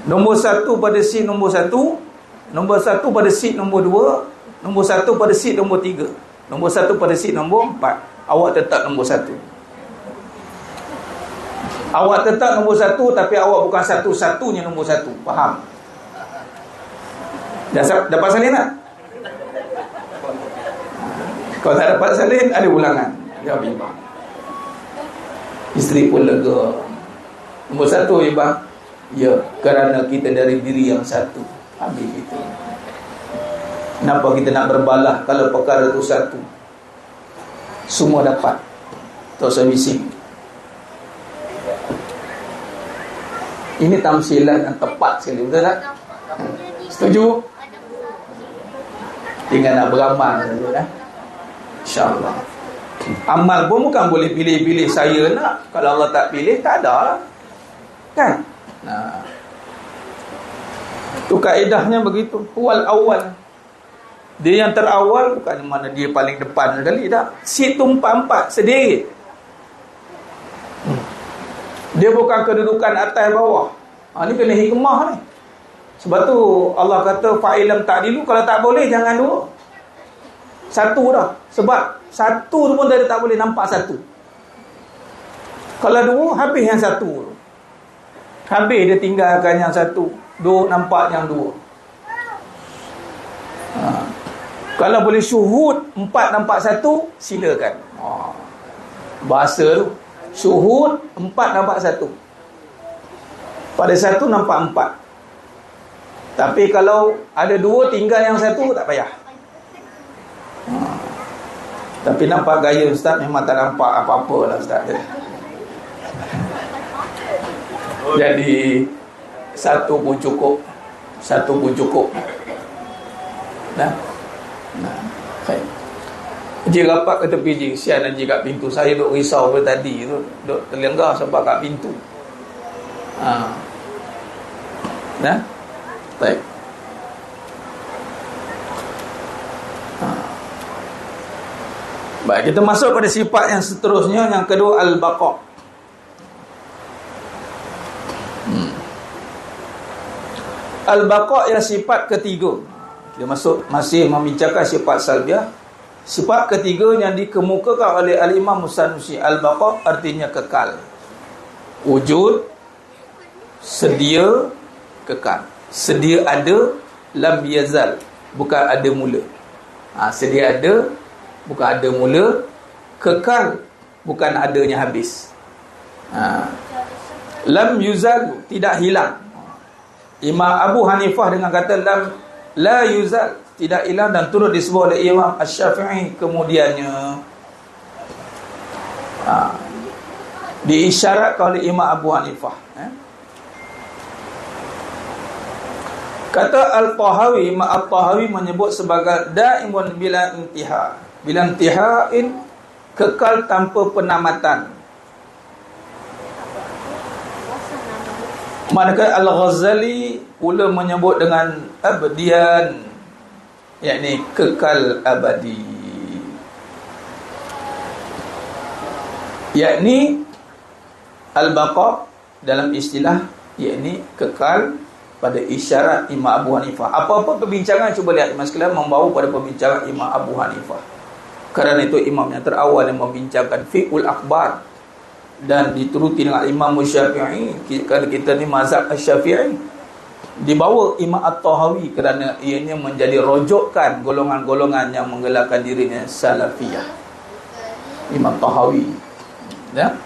Nombor 1 pada seat nombor 1, nombor 1 pada seat nombor 2, nombor 1 pada seat nombor 3, nombor 1 pada seat nombor 4. Awak tetap nombor 1. Awak tetap nombor 1, tapi awak bukan satu-satunya nombor 1. Faham? Dapat salin tak? Kalau tak dapat salin, ada ulangan. Ya, Ibang. Isteri pun lega. Nombor 1, Ibang. Ya, kerana kita dari diri yang satu. Habis itu. Kenapa kita nak berbalah kalau perkara itu satu? Semua dapat. Tak usah bising. Ini tamsilan yang tepat sekali. Betul tak? Setuju? Tinggal nak beramal saja. InsyaAllah. Amal pun bukan boleh pilih-pilih saya nak. Kalau Allah tak pilih, tak ada lah. Kan? Itu kaedahnya begitu. Huwal awal. Dia yang terawal, bukan mana dia paling depan sekali dah. Seat tu 4-4 sendiri. Dia bukan kedudukan atas bawah. Ni kena hikmah ni. Sebab tu Allah kata fa'ilam ta'dilu, kalau tak boleh jangan 2. 1 dah. Sebab 1 tu pun dia tak boleh nampak 1. Kalau 2, habis yang 1. Habis dia tinggalkan yang 1. 2 nampak yang 2. Kalau boleh syuhud 4 nampak 1, silakan. Bahasa tu syuhud 4 nampak 1. Pada 1 nampak 4. Tapi kalau ada 2 tinggal yang 1, tak payah. Tapi nampak gaya Ustaz memang tak nampak apa-apa lah Ustaz. Jadi 1 pun cukup. 1 pun cukup. Baik. Encik rapat ke tepi je. Sian encik kat pintu. Saya duk risau pada tadi tu, duk terlenggar sebab kat pintu. Baik. Baik, kita masuk pada sifat yang seterusnya. Yang kedua, al-baqa'. Al-baqa' yang sifat ketiga. Kita masuk masih membincangkan sifat salbiah. Sifat ketiga yang dikemukakan oleh Al-Imam Sanusi, al-baqa' artinya kekal. Wujud, sedia, kekal. Sedia ada, lam yazal, bukan ada mula. Sedia ada, bukan ada mula. Kekal, bukan adanya habis. Lam yuzal, tidak hilang. Imam Abu Hanifah dengan kata la yuzal, tidak hilang, dan turut disebut oleh Imam Asy-Syafi'i kemudiannya. Diisyaratkan oleh Imam Abu Hanifah. Kata Al-Tahawi, Imam Al-Tahawi menyebut sebagai daimun bila intiha. Bila intihain, kekal tanpa penamatan. Manakala Al-Ghazali pula menyebut dengan abadian, yakni kekal abadi, yakni al-baqa dalam istilah, yakni kekal pada isyarat Imam Abu Hanifah. Apa-apa perbincangan, cuba lihat Mas sekalian, membawa pada perbincangan Imam Abu Hanifah. Kerana itu imam yang terawal yang membincangkan fiqhul akhbar, dan dituruti dengan Imam Syafi'i. Kerana kita ni mazhab Syafi'i, dibawa Imam At-Tahawi kerana ianya menjadi rojokan golongan-golongan yang menggelarkan dirinya Salafiyah. Imam Tahawi, ya.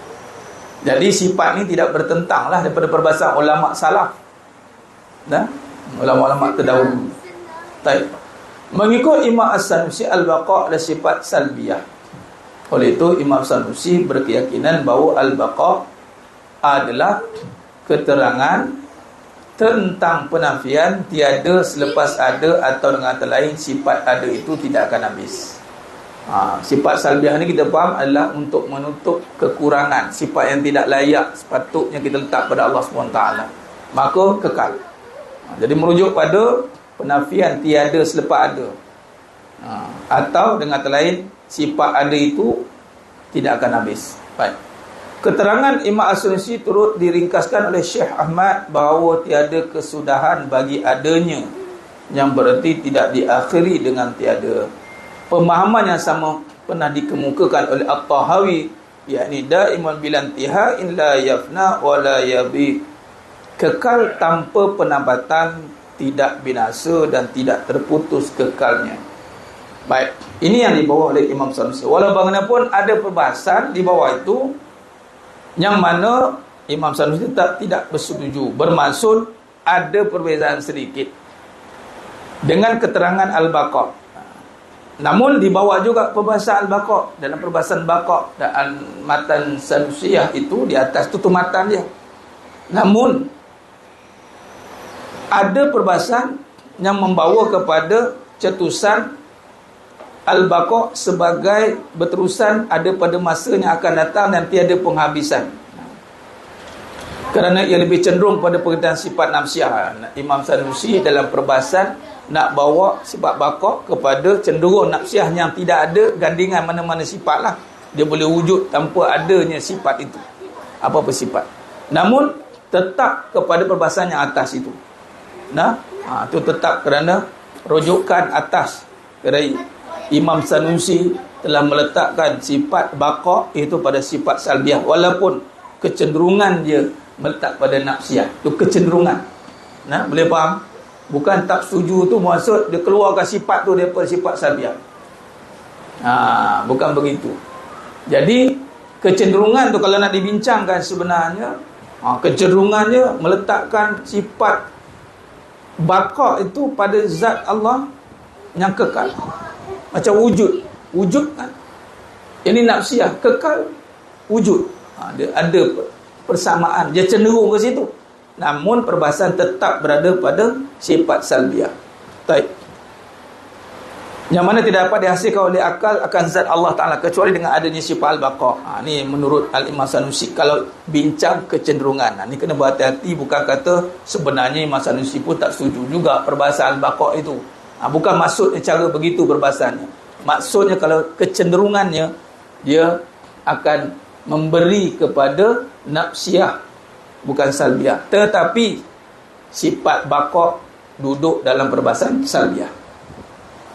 Jadi sifat ni tidak bertentang lah daripada perbahasan ulama salaf, ulama-ulama terdahulu. Baik. Mengikut Imam As-Sanusi, al-baqa' adalah sifat salbiyah. Oleh itu Imam Sanusi berkeyakinan bahawa al-baqa' adalah keterangan tentang penafian tiada selepas ada, atau dengan kata lain sifat ada itu tidak akan habis. Sifat salbiyah ni kita faham adalah untuk menutup kekurangan, sifat yang tidak layak sepatutnya kita letak pada Allah SWT, maka kekal. Jadi merujuk pada penafian tiada selepas ada, atau dengan kata lain sifat ada itu tidak akan habis. Baik. Keterangan Imam As-Sanusi turut diringkaskan oleh Syekh Ahmad bahawa tiada kesudahan bagi adanya, yang bererti tidak diakhiri dengan tiada. Pemahaman yang sama pernah dikemukakan oleh At-Tahawi, yakni daiman bil intiha'in la yafna wa la yabi, kekal tanpa penambatan, tidak binasa dan tidak terputus kekalnya. Baik, ini yang dibawa oleh Imam Sanusi. Walau bagaimanapun ada perbahasan di bawah itu yang mana Imam Sanusi tetap tidak bersetuju. Bermaksud ada perbezaan sedikit dengan keterangan al-baqa'. Namun dibawa juga perbahasan al-baqa'. Dalam perbahasan baqa' dan matan Sanusiyah itu di atas itu matan dia. Namun ada perbahasan yang membawa kepada cetusan al-baqa' sebagai berterusan, ada pada masa yang akan datang dan tiada penghabisan. Kerana ia lebih cenderung pada pengertian sifat nafsiah. Imam Sanusi dalam perbahasan nak bawa sifat baqa' kepada cenderung nafsiah yang tidak ada gandingan mana-mana sifat lah. Dia boleh wujud tanpa adanya sifat itu, apa-apa sifat. Namun tetap kepada perbahasan yang atas itu. Itu tetap kerana rujukan atas. Kerana Imam Sanusi telah meletakkan sifat baqa' itu pada sifat salbiah, walaupun kecenderungan dia meletak pada nafsiah. Itu kecenderungan. Boleh faham? Bukan tak setuju tu maksud dia keluarkan sifat tu daripada sifat salbiah. Bukan begitu. Jadi kecenderungan tu kalau nak dibincangkan sebenarnya, kecenderungannya meletakkan sifat baqa' itu pada zat Allah yang kekal. Macam wujud kan, ini nafsiah, kekal wujud. Dia ada persamaan, dia cenderung ke situ. Namun perbahasan tetap berada pada sifat salbiah. Baik. Yang mana tidak dapat dihasilkan oleh akal akan zat Allah Ta'ala kecuali dengan adanya sifat al-baqa'. Ni menurut Al-Imam Sanusi kalau bincang kecenderungan. Ni kena berhati-hati, bukan kata sebenarnya Imam Sanusi pun tak setuju juga perbahasan al-baqa' itu. Bukan maksudnya cara begitu perbahasannya. Maksudnya kalau kecenderungannya dia akan memberi kepada nafsiah, bukan salbiah. Tetapi sifat baqa' duduk dalam perbahasan salbiah.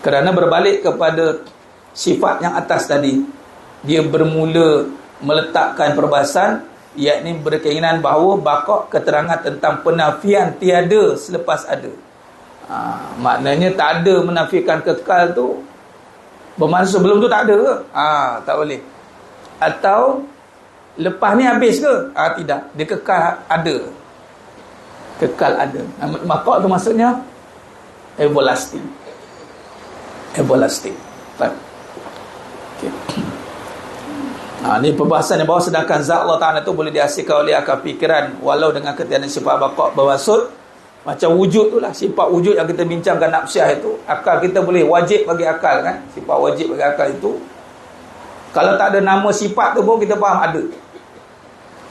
Kerana berbalik kepada sifat yang atas tadi, dia bermula meletakkan perbahasan, yakni berkeinginan bahawa baqa' keterangan tentang penafian tiada selepas ada. Maknanya tak ada menafikan kekal tu, bermaksud sebelum tu tak ada ke? Tak boleh. Atau Lepas ni habis ke? Tidak. Dia kekal ada. Kekal ada. Baqa tu maksudnya everlasting. Everlasting. Baik. Okay. Ni perbahasan yang bahawa sedangkan zat Allah Ta'ala tu boleh dihasilkan oleh akal fikiran walau dengan ketiadaan sifat baqa, bermaksud macam wujud tu lah, sifat wujud yang kita bincangkan nafsiah itu, akal kita boleh, wajib bagi akal kan, sifat wajib bagi akal itu, kalau tak ada nama sifat tu pun kita faham ada.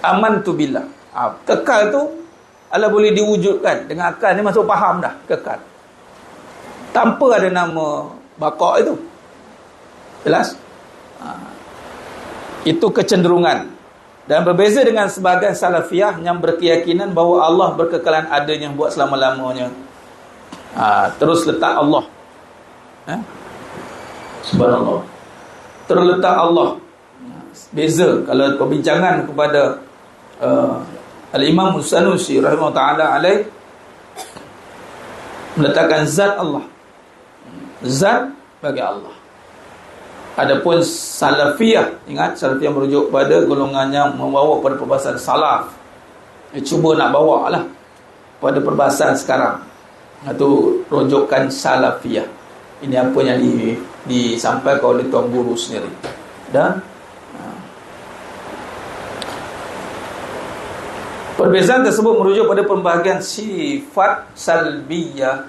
Amantu billah, kekal tu Allah boleh diwujudkan dengan akal ni, masuk faham dah kekal tanpa ada nama baqa itu. Jelas? Itu kecenderungan. Dan berbeza dengan sebahagian salafiyah yang berkeyakinan bahawa Allah berkekalan adanya buat selama-lamanya. Terus letak Allah. Subhanallah. Terus letak Allah. Beza kalau perbincangan kepada Al-Imam Sanusi rahimahullah ta'ala alaih, meletakkan zat Allah. Zat bagi Allah. Adapun salafiyah, ingat salafiyah merujuk pada golongan yang membawa pada perbahasan salaf. Cuba nak bawa lah pada perbahasan sekarang. Itu rujukan salafiyah. Ini apa yang disampaikan oleh Tuan Guru sendiri. Dan perbezaan tersebut merujuk pada pembahagian sifat salbiyah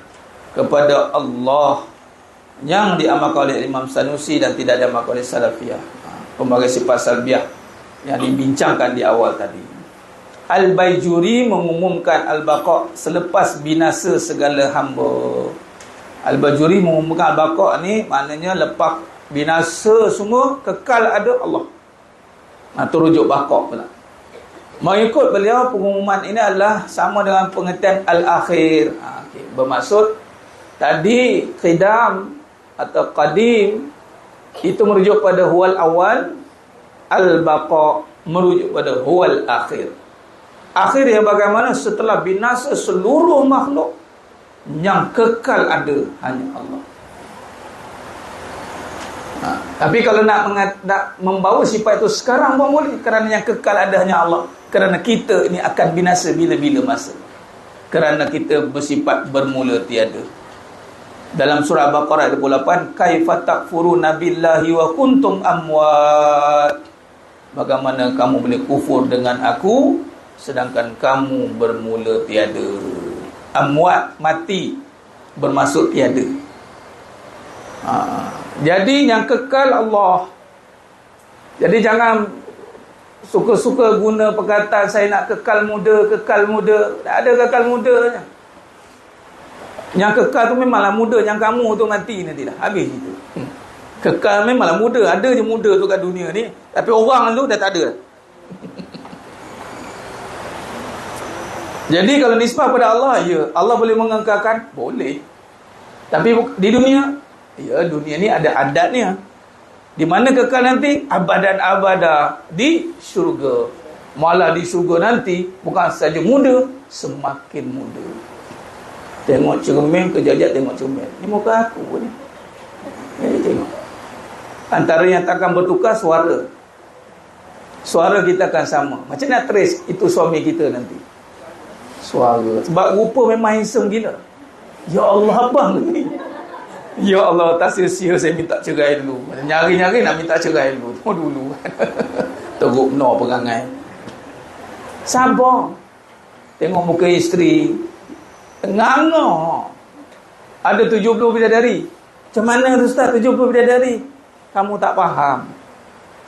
kepada Allah yang diamalkan oleh Imam Sanusi dan tidak diamalkan oleh salafiyah. Pembagian sifat salbiyah yang dibincangkan di awal tadi. Al-Baijuri mengumumkan al-baqa selepas binasa segala hamba. Al-Baijuri mengumumkan al-baqa ni maknanya lepas binasa semua kekal ada Allah. Itu rujuk baqa pula. Mengikut beliau, pengumuman ini adalah sama dengan pengertian al-akhir. Bermaksud tadi qidam atau qadim itu merujuk pada huwal awal, al-baqa merujuk pada huwal akhir. Akhir yang bagaimana setelah binasa seluruh makhluk, yang kekal ada hanya Allah. Tapi kalau nak membawa sifat itu sekarang pun boleh, kerana yang kekal ada hanya Allah. Kerana kita ini akan binasa bila-bila masa, kerana kita bersifat bermula tiada. Dalam surah Al-Baqarah ayat 28, kaifa takfuruna billahi wa kuntum amwat, bagaimana kamu boleh kufur dengan aku sedangkan kamu bermula tiada. Amwat, mati, bermaksud tiada. Jadi yang kekal Allah. Jadi jangan suka-suka guna perkataan saya nak kekal muda, kekal muda. Tak ada kekal mudanya. Yang kekal tu memanglah muda, yang kamu tu mati nanti dah. Habis itu. Kekal memanglah muda, ada je muda tu kat dunia ni. Tapi orang tu dah tak ada. Jadi kalau nisbah pada Allah, ya, Allah boleh mengekalkan? Boleh. Tapi di dunia, ya, dunia ni ada adatnya. Di mana kekal nanti? Abadan abada di syurga. Malah di syurga nanti bukan saja muda, semakin muda. Tengok cermin, kejap-kejap tengok cermin. Ni muka aku ni. Tengok. Antara yang takkan bertukar suara. Suara kita akan sama. Macam nak trace itu suami kita nanti. Suara. Sebab rupa memang handsome gila. Ya Allah, abang ni. Ya Allah, tak sia-sia saya minta cerai dulu. Nyari-nyari nak minta cerai dulu. Dulu. Teruk benar perangai. Sabar. Tengok muka isteri. Nganga. Ada 70 bidadari. Macam mana tu Ustaz 70 bidadari? Kamu tak faham.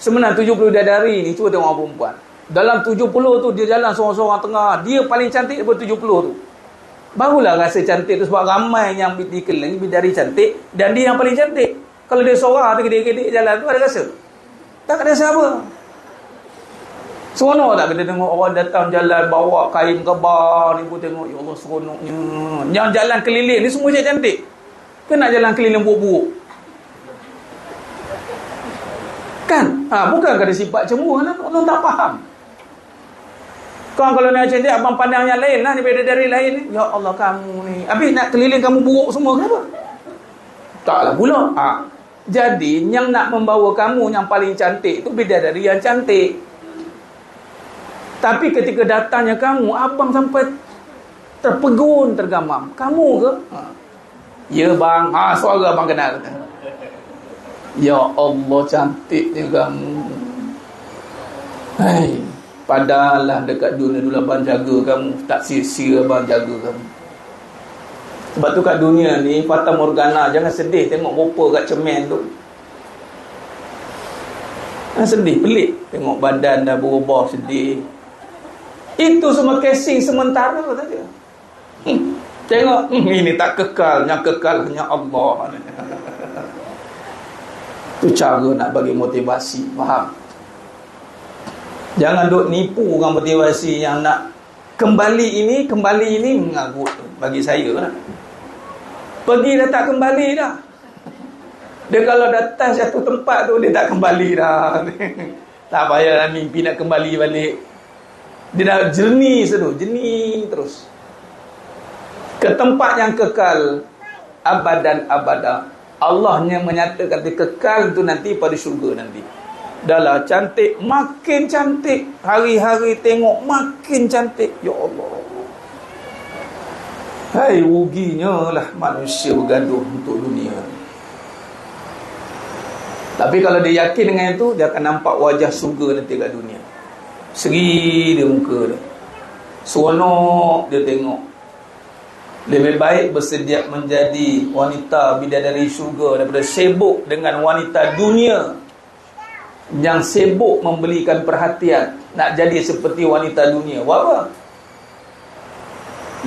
Sebenarnya 70 bidadari ni, cuba tengok perempuan. Dalam 70 tu dia jalan seorang-seorang tengah. Dia paling cantik daripada 70 tu. Barulah rasa cantik tu, sebab ramai yang dikelilingi bidadari cantik dan dia yang paling cantik. Kalau dia seorang tergedik-gedik jalan tu, ada rasa? Tak ada rasa apa. Seronok tak kita tengok orang datang jalan bawa kain kebal ni pun tengok, ya Allah seronoknya. Yang jalan keliling ni semua je cantik. Ke nak jalan keliling buruk-buruk? Kan? Bukan kada sifat cemburu, orang tak faham. Kau kalau nak cantik, abang pandang yang lain lah daripada dari lain ni. Ya Allah kamu ni. Habis nak keliling kamu buruk semua, kenapa? Taklah pula. Jadi yang nak membawa kamu yang paling cantik tu bidadari yang cantik. Tapi ketika datangnya kamu, abang sampai terpegun, tergamam. Kamu ke? Ya bang. Suara abang kenal. Ya Allah, cantiknya kamu. Hai, padahal dekat dunia dulu abang jaga kamu, tak sia-sia abang jaga kamu. Sebab tu kat dunia ni, fata morgana, jangan sedih tengok rupa kat cermin tu. Jangan sedih, pelik tengok badan dah berubah, sedih. Itu semua casing sementara saja. Tengok, ini tak kekal, yang kekal hanya Allah. Itu cara nak bagi motivasi, faham? Jangan duk nipu orang motivasi yang nak kembali ini mengagut. Bagi saya lah, pergi dah tak kembali dah. Dia kalau datang satu tempat tu, dia tak kembali dah. Tak payah mimpi nak kembali balik. Dia dah jernih terus ke tempat yang kekal abadan abada. Allahnya menyatakan kekal tu nanti pada syurga nanti. Dahlah cantik, makin cantik, hari-hari tengok makin cantik. Ya Allah, hai, ruginya lah manusia bergaduh untuk dunia. Tapi kalau dia yakin dengan itu, dia akan nampak wajah syurga nanti kat dunia. Seri dia muka dia, seronok dia tengok. Lebih baik bersedia menjadi wanita bidadari syurga daripada sibuk dengan wanita dunia yang sibuk memberikan perhatian, nak jadi seperti wanita dunia. Apa?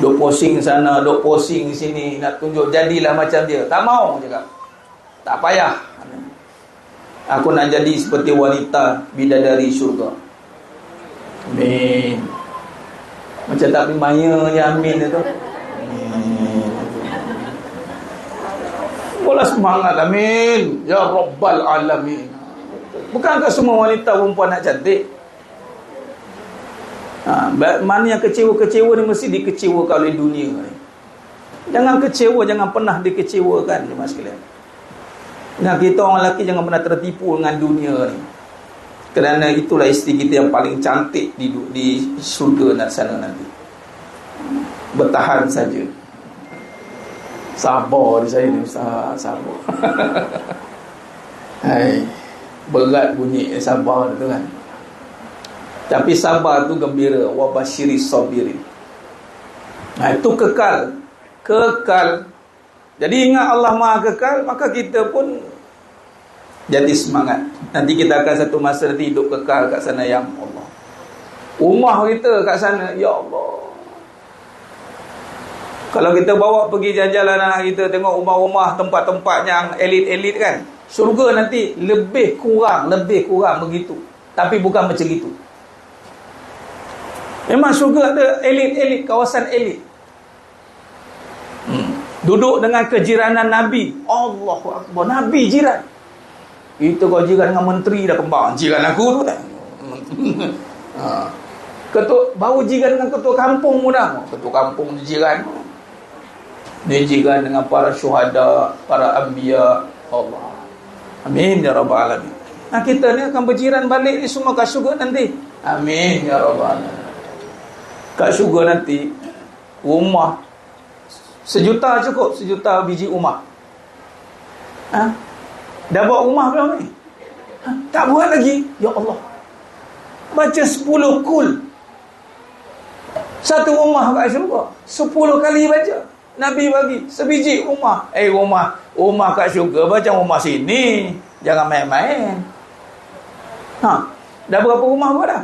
Duk posing sana, duk posing sini, nak tunjuk jadilah macam dia. Tak mau cakap. Tak payah. Aku nak jadi seperti wanita bidadari syurga. Amin. Macam tak maya yang amin itu. Bola semangat, amin. Ya Rabbal Alamin. Bukankah semua wanita perempuan nak cantik? Mana yang kecewa-kecewa ni mesti dikecewakan oleh dunia ni. Jangan kecewa, jangan pernah dikecewakan, jemaah sekalian. Nah, kita orang lelaki jangan pernah tertipu dengan dunia ni. Kerana itulah isteri kita yang paling cantik di surga dan sana nanti. Bertahan saja. Sabar di saya ni, Ustaz, sabar. Hai, berat bunyi sabar tu kan. Tapi sabar tu gembira. Wa basyiris sabirin. Nah, itu kekal. Kekal. Jadi ingat Allah Maha kekal, maka kita pun jadi semangat. Nanti kita akan satu masa nanti hidup kekal kat sana yang Allah. Rumah kita kat sana, ya Allah. Kalau kita bawa pergi jalan-jalan anak kita, tengok rumah-rumah, tempat-tempat yang elit-elit kan, syurga nanti lebih kurang begitu. Tapi bukan macam itu. Memang syurga ada elit-elit, kawasan elit. Duduk dengan kejiranan Nabi. Allahu Akbar, Nabi jiran. Itu kau jiran dengan menteri dah kembang. Jiran aku tu kan. Baru jiran dengan ketua kampung pun dah. Ketua kampung jiran. Dia jiran dengan para syuhada, para anbiya. Allah. Amin ya Rabbal Alamin. Nah, kita ni akan berjiran balik ni semua kat syurga nanti. Amin ya Rabbal Alamin. Kat syurga nanti, rumah 1 juta cukup, 1 juta biji rumah. Dah buat rumah belum ni? Tak buat lagi. Ya Allah. Baca 10 kul. Satu rumah kat syurga 10 kali baca. Nabi bagi sebiji rumah. Rumah kat syurga macam rumah sini. Jangan main-main. Dah berapa rumah buat dah?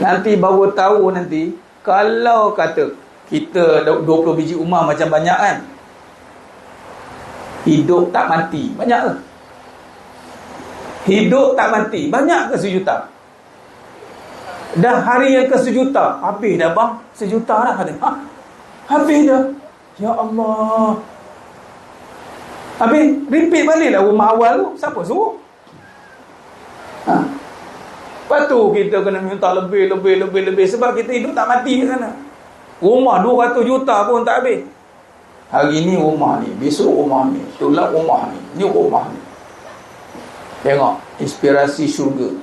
Nanti baru tahu nanti. Kalau kata kita 20 biji rumah macam banyak kan, hidup tak mati, banyak ke? Hidup tak mati, banyak ke 1 juta? Dah hari yang ke 1 juta, habis dah bang, 1 juta dah ada. Habis dah. Ya Allah. Habis, repeat baliklah rumah awal tu. Siapa suruh? Lepas tu kita kena minta lebih. Sebab kita hidup tak mati ke sana. Rumah 200 juta pun tak habis. Hari ni rumah ni, besok rumah ni, tolak rumah ni, ni rumah ni. Tengok, inspirasi syurga.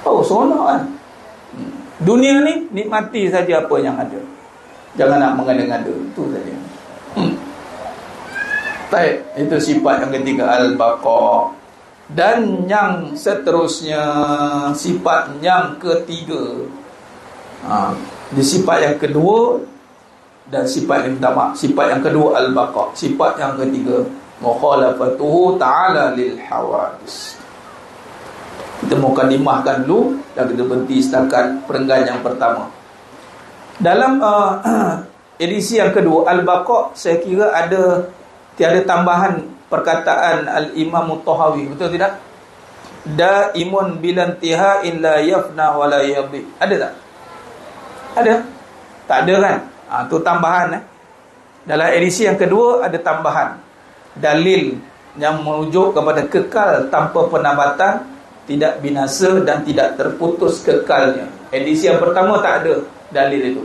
Oh, seronok kan. Dunia ni nikmati saja apa yang ada. Jangan nak mengada-ngada. Itu saja. Baik, itu sifat yang ketiga, al-baqa. Dan yang seterusnya, sifat yang ketiga, di sifat yang kedua dan sifat yang pertama. Sifat yang kedua al-baqa. Sifat yang ketiga, mukhalafatuhu ta'ala lil hawadis. Kita mukadimahkan dulu dan kita berhenti setakat perenggan yang pertama. Dalam edisi yang kedua al-baqa, saya kira tiada tambahan perkataan al-Imam At-Tahawi, betul tidak? Daimun bilantiha illa yafna wa la yabli. Ada tak? Ada? Tak ada kan? Tu tambahan. Dalam edisi yang kedua ada tambahan dalil yang merujuk kepada kekal tanpa penambatan, tidak binasa dan tidak terputus kekalnya. Edisi yang pertama tak ada dalil itu.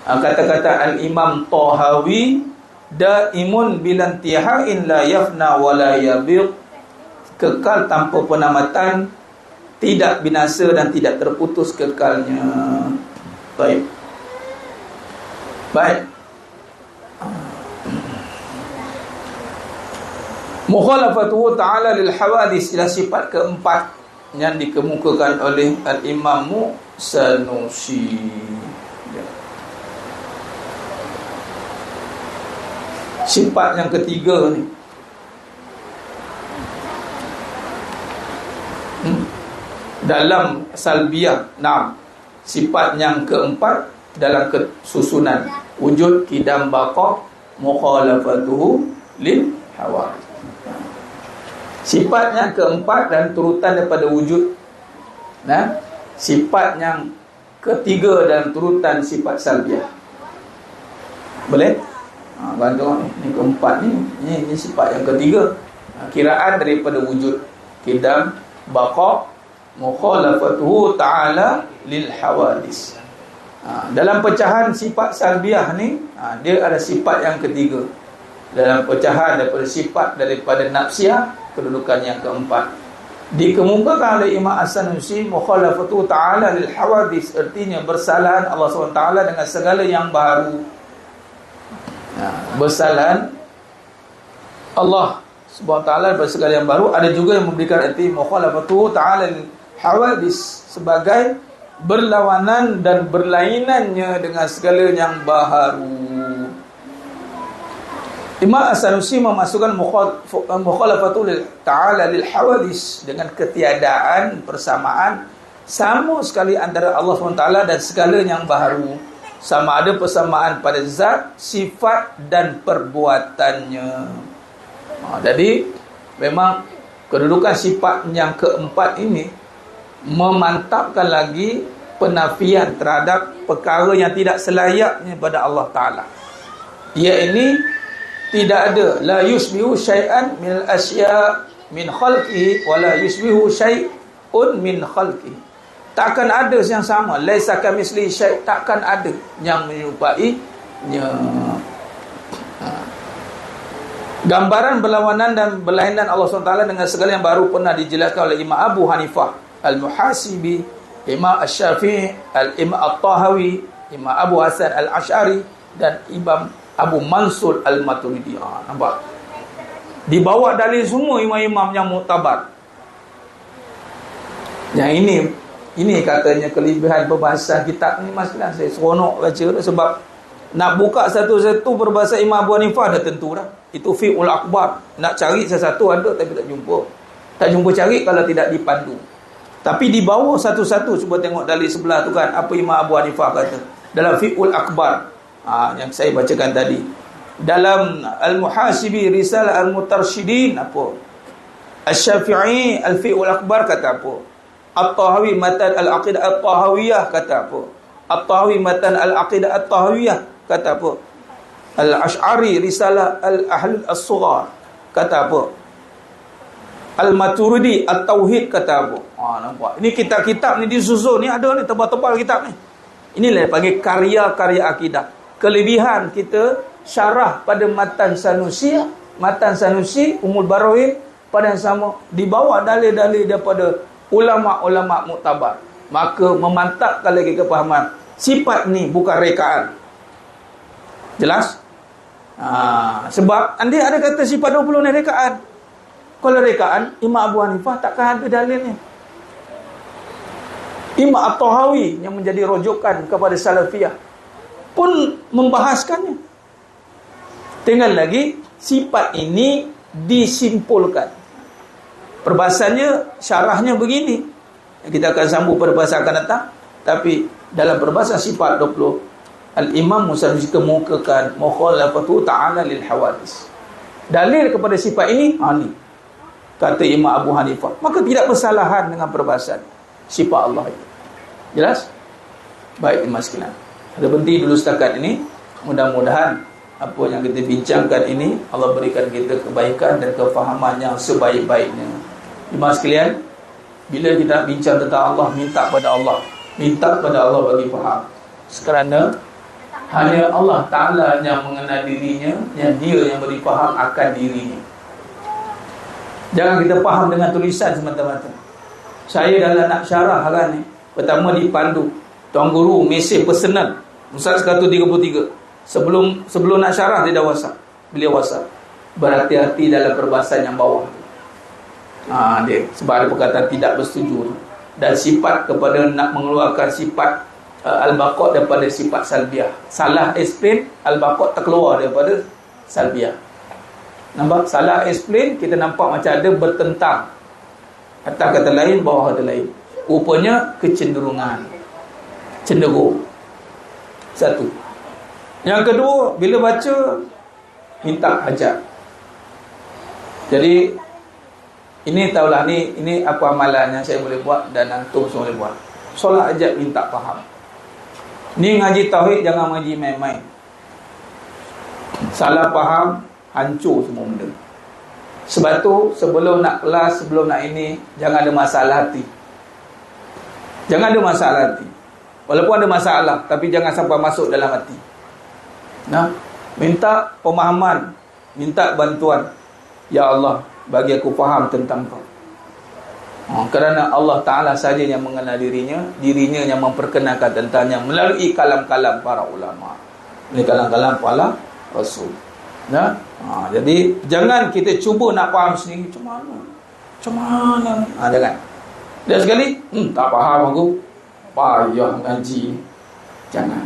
Kata-kata al-Imam Tahawi, daimun bilantihain la yafna wa la yabiq, kekal tanpa penamatan, tidak binasa dan tidak terputus kekalnya. Baik. Mukhalafatuhu ta'ala lil hawadis, ialah sifat keempat yang dikemukakan oleh al-Imam Sanusi. Sifat yang ketiga ni, dalam salbiyah, sifat yang keempat dalam kesusunan wujud, qidam, baqa, mukhalafatuhu lil hawadis. Sifat yang keempat dan turutan daripada wujud. Sifat yang ketiga dan turutan sifat salbiyah. Boleh? Bantu ni keempat ni sifat yang ketiga. Kiraan daripada wujud, qidam, baqa, mukhalafatuhu ta'ala lil hawadis. Dalam pecahan sifat salbiyah ni, dia ada sifat yang ketiga. Dalam pecahan daripada sifat daripada nafsiyah, kedudukan yang keempat dikemukakan oleh Imam As-Sanusi, mukhalafatu ta'ala lil hawadis, artinya bersalahan Allah SWT dengan segala yang baru. Bersalahan Allah SWT dengan segala yang baru. Ada juga yang memberikan arti mukhalafatu ta'ala lil hawadis sebagai berlawanan dan berlainannya dengan segala yang baru. Imam As-Sanusi memasukkan mukhalafatu ta'ala lil hawadis dengan ketiadaan persamaan sama sekali antara Allah SWT dan segala yang baru, sama ada persamaan pada zat, sifat dan perbuatannya. Jadi memang kedudukan sifat yang keempat ini memantapkan lagi penafian terhadap perkara yang tidak selayaknya pada Allah Ta'ala. Ia ini tidak ada, la yusbihu syai'an min al-asya' min khalqihi wa la yusbihu syai'un min khalqihi. Takkan ada yang sama, laisa kamisli syai', takkan ada yang menyerupainya. Gambaran berlawanan dan berlainan Allah SWT dengan segala yang baru pernah dijelaskan oleh Imam Abu Hanifah Al-Muhasibi, Imam Asy-Syafi'i, Al-Imam At-Tahawi, Imam Abu Hasan Al-Asy'ari dan Imam Abu Mansur Al-Maturidi. Nampak? Dibawa dalil semua imam-imam yang muktabar. Yang ini katanya kelebihan perbahasan kitab ni, masalah saya seronok baca sebab nak buka satu-satu berbahasa Imam Abu Hanifah dah tentu dah. Itu fi'ul akbar. Nak cari satu-satu ada tapi tak jumpa. Tak jumpa cari kalau tidak dipandu. Tapi di bawah satu-satu cuba tengok dalil sebelah tu kan, apa Imam Abu Hanifah kata dalam fi'ul akbar. Yang saya bacakan tadi. Dalam Al-Muhasibi Risalah Al-Mutarsyidin apa? Asy-Syafi'i Al-Fi'ul Akbar kata apa? At-Tahawi Matan Al-Aqidah At-Tahawiyah kata apa? At-Tahawi Matan Al-Aqidah At-Tahawiyah kata apa? Al-Asy'ari Risalah Al-Ahlul As-Sughar kata apa? Al-Maturidi At-Tauhid kata apa? Nampak? Ini kitab-kitab ni disusun ni, ada ni tebal-tebal kitab ni. Inilah panggil karya-karya akidah. Kelebihan kita syarah pada Matan Sanusi, Ummul Barahin pada yang sama, dibawa dalil-dalil daripada ulama-ulama muktabar, maka memantapkan lagi kepahaman sifat ni bukan rekaan. Jelas? Sebab anda ada kata sifat 20 ni rekaan. Kalau rekaan, Imam Abu Hanifah takkan ada dalilnya. Imam At-Tahawi yang menjadi rujukan kepada Salafiyah pun membahaskannya. Tinggal lagi sifat ini disimpulkan. Perbahasannya, syarahnya begini. Kita akan sambung perbahasan akan datang. Tapi dalam perbahasan sifat 20, Al-Imam Musa kemukakan mukhalafatu ta'ala lil hawadis. Dalil kepada sifat ini, ni kata Imam Abu Hanifah. Maka tidak bersalahan dengan perbahasan sifat Allah itu. Jelas? Baik, Mas sekalian. Kita berhenti dulu setakat ini. Mudah-mudahan apa yang kita bincangkan ini Allah berikan kita kebaikan dan kefahaman yang sebaik-baiknya. Mas sekalian, bila kita bincang tentang Allah, minta pada Allah. Minta pada Allah bagi faham. Kerana hanya Allah Ta'ala yang mengenal dirinya, yang dia yang beri faham akan dirinya. Jangan kita faham dengan tulisan semata-mata. Saya dalam nak syarah hari ni, pertama dipandu Tuan Guru mesej personal Ustaz 133. Sebelum nak syarah dia dah WhatsApp. Beliau WhatsApp, berhati-hati dalam perbahasan yang bawah. Dia sebab ada perkataan tidak bersetuju dan sifat kepada nak mengeluarkan sifat Al-Baqa' daripada sifat salbiah. Salah explain, Al-Baqa' terkeluar daripada salbiah. Nampak? Salah explain, kita nampak macam ada bertentang. Atas kata lain, bawah kata lain. Rupanya kecenderungan, cenderung. Satu. Yang kedua, bila baca, minta hajat. Jadi ini tahulah, ini apa amalan yang saya boleh buat dan antum semua boleh buat. Solat hajat minta faham. Ni ngaji tauhid, jangan ngaji main-main. Salah faham, hancur semua benda. Sebab tu sebelum nak kelas, sebelum nak ini, jangan ada masalah hati. Jangan ada masalah hati. Walaupun ada masalah, tapi jangan sampai masuk dalam hati. Minta pemahaman, minta bantuan. Ya Allah, bagi aku faham tentang kau. Kerana Allah Ta'ala saja yang mengenal dirinya yang memperkenalkan tentangnya melalui kalam-kalam para ulama, melalui kalam-kalam para Rasul. Jadi jangan kita cuba nak faham sendiri. Macam mana? Jangan. Dan sekali tak faham aku, payah ngaji. Jangan.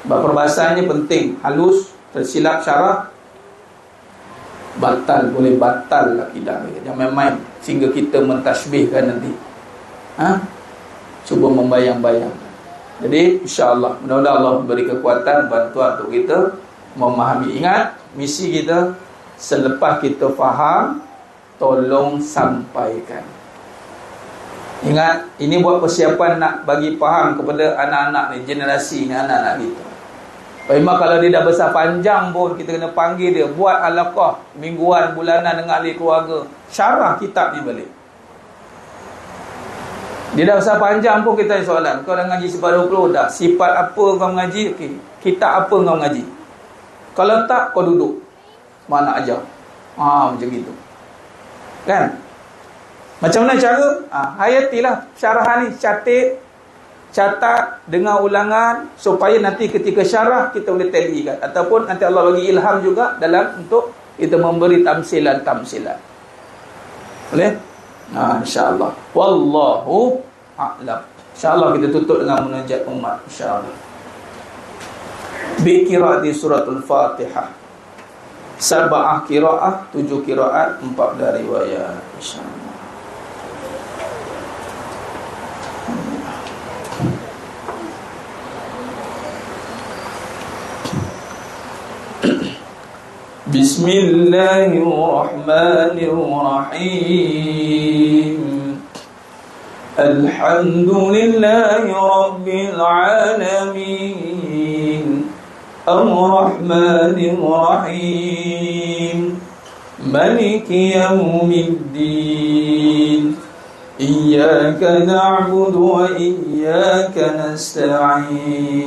Perbahasannya penting, halus, tersilap syarah, boleh batal akidah. Jangan main-main sehingga kita mentasbihkan nanti. Cuba membayang-bayang. Jadi insya-Allah, mudah-mudahan Allah beri kekuatan, bantuan untuk kita memahami. Ingat, misi kita selepas kita faham, tolong sampaikan. Ingat, ini buat persiapan nak bagi faham kepada anak-anak ni, generasi ni, anak-anak kita. Memang kalau dia dah besar panjang pun kita kena panggil dia, buat halaqah mingguan, bulanan dengan ahli keluarga, syarah kitab ni balik. Dia dah besar panjang pun kita soalan, kau dah ngaji sifat 20 dah, sifat apa kau mengaji? Okey, kitab apa kau mengaji? Kalau tak, kau duduk, mana ajar. Macam gitu. Kan? Macam mana cara? Hayatilah syarahan ni, catat dengan ulangan supaya nanti ketika syarah kita boleh talikan, ataupun nanti Allah bagi ilham juga dalam untuk kita memberi tamsilan. Boleh? InsyaAllah. Wallahu a'lam. InsyaAllah kita tutup dengan munajat umat, InsyaAllah. Bi qiraati suratul Fatihah. Sab'ah qiraah, 7 qiraat, 14 riwayat, InsyaAllah. Bismillahirrahmanirrahim. Alhamdulillahi Rabbil Alamin. Ar-Rahmanir Rahim. Maliki Yawmiddin. Iyyaka na'budu wa iyyaka nasta'in.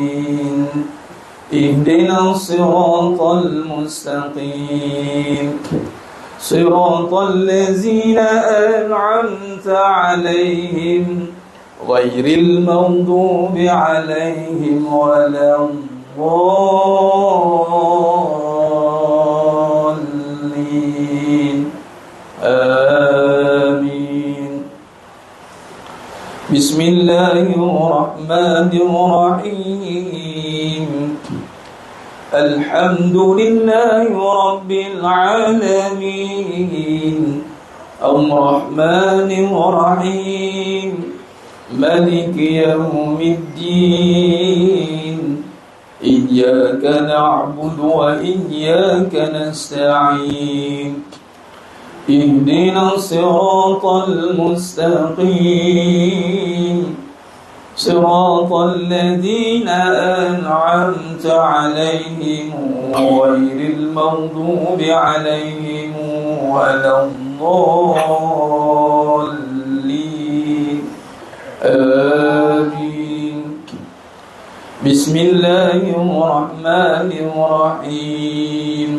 اهدنا الصراط المستقيم صراط الذين أنعمت عليهم غير المغضوب عليهم ولا الضالين آمين. بسم الله الرحمن الرحيم. الحمد لله رب العالمين الرحمن الرحيم مالك يوم الدين إياك نعبد وإياك نستعين اهدنا الصراط المستقيم صراط الذين أنعمت عليهم غير المغضوب عليهم ولا الضالين آمين. بسم الله الرحمن الرحيم.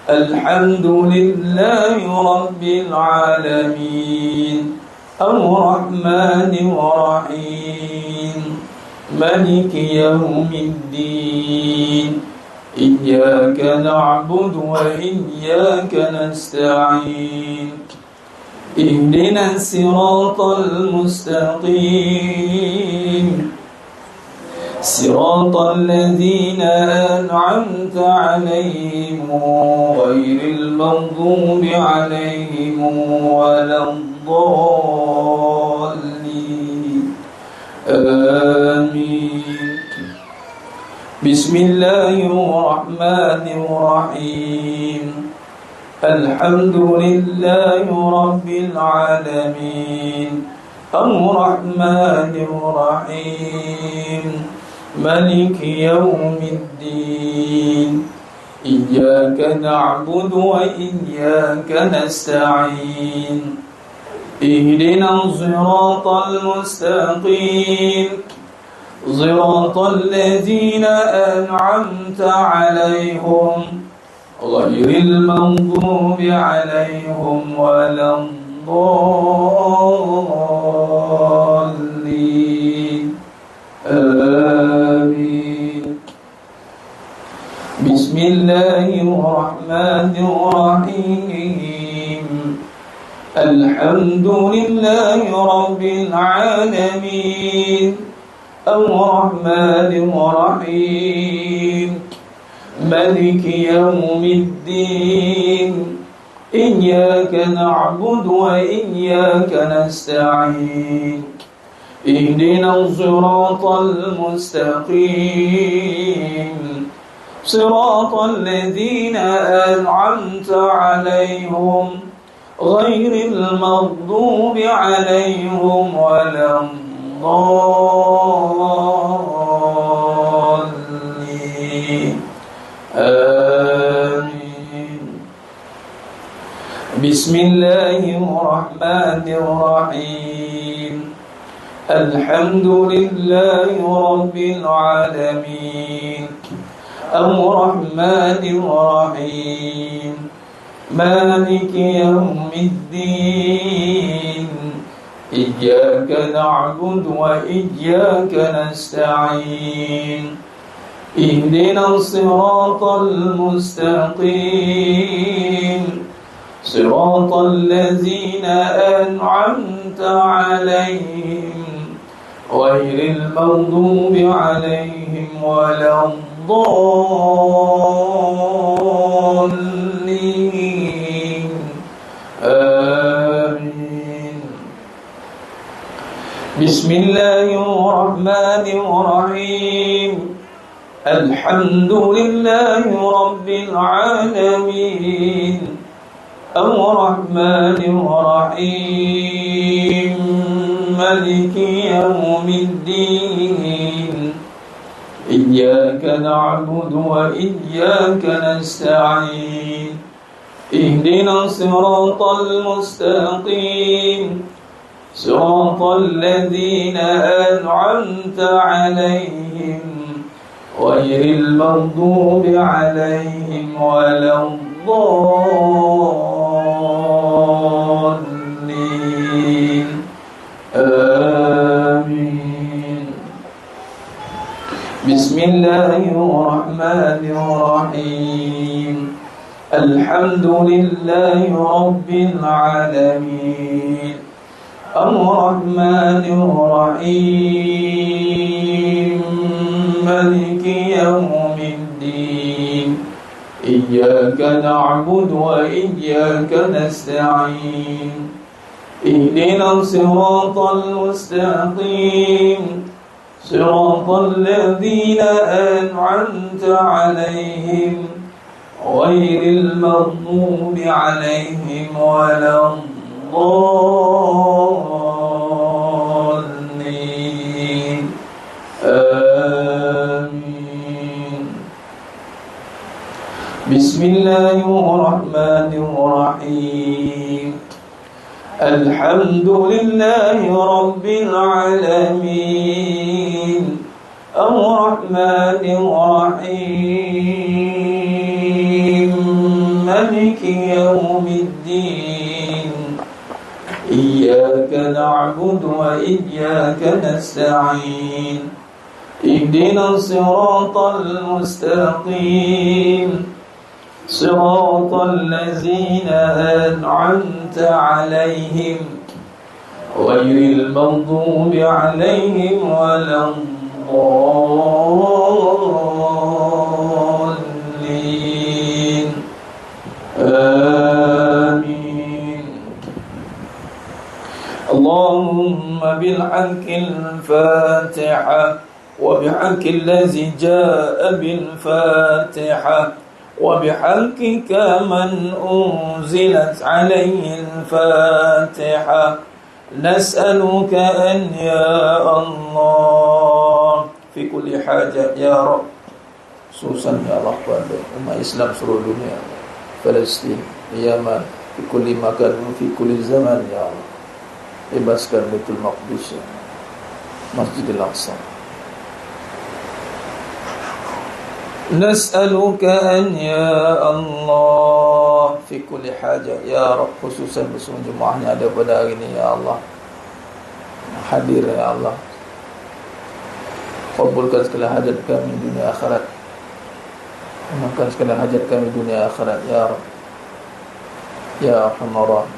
الحمد لله رب العالمين الرحمن الرحيم مالك يوم الدين إياك نعبد وإياك نستعين اهدنا الصراط المستقيم صراط الذين أنعمت عليهم غير المغضوب عليهم ولا الضالين آمين. بسم الله الرحمن الرحيم. الحمد لله رب العالمين الرحمن الرحيم مالك يوم الدين إياك نعبد وإياك نستعين اهدنا الصراط المستقيم صراط الذين أنعمت عليهم غير المغضوب عليهم ولا الضالين آمين. بسم الله الرحمن الرحيم. الحمد لله رب العالمين الرحمن الرحيم مالك يوم الدين إياك نعبد وإياك نستعين اهدنا الصراط المستقيم صراط الذين أنعمت عليهم غير المغضوب عليهم ولا الضالين آمين. بسم الله الرحمن الرحيم. الحمد لله رب العالمين الرحمن الرحيم مالك يوم الدين إياك نعبد وإياك نستعين اهدنا الصراط المستقيم صراط الذين أنعمت عليهم غير المغضوب عليهم ولا الضالين آمين. بسم الله الرحمن الرحيم. الحمد لله رب العالمين الرحمن الرحيم مالك يوم الدين إياك نعبد وإياك نستعين اهدنا الصراط المستقيم صراط الذين أنعمت عليهم غير المغضوب عليهم ولا الضالين الله الرحمن الرحيم الحمد لله رب العالمين الرحمن الرحيم مالك يوم الدين إياك نعبد وإياك نستعين اهدنا الصراط المستقيم صراط الذين أنعمت عليهم غير المغضوب عليهم ولا الضالين آمين بسم الله الرحمن الرحيم الحمد لله رب العالمين الرحمن الرحيم مالك يوم الدين إياك نعبد وإياك نستعين اهدنا الصراط المستقيم صراط الذين أنعمت عليهم غير المغضوب عليهم ولا الضالين آمين اللهم بالحق الفاتحة وبحق الذي جاء بالفاتحة وبحقك من أنزلت عليه الفاتحة نسألك أن يا الله في كل حاجة يا رب خصوصا يا الله pada umat Islam seluruh dunia Palestin, Yaman, في كل مكان في كل zaman ya Allah bebaskan Baitul Maqdis Masjidil Aqsa نسألك أن يا الله في كل حاجة يا رب khususan bersama jemaahnya ada pada hari ini ya Allah hadir ya Allah kabulkan segala hajat kami dunia akhirat makan segala hajat kami dunia akhirat ya Rabb ya Arhamar Rahim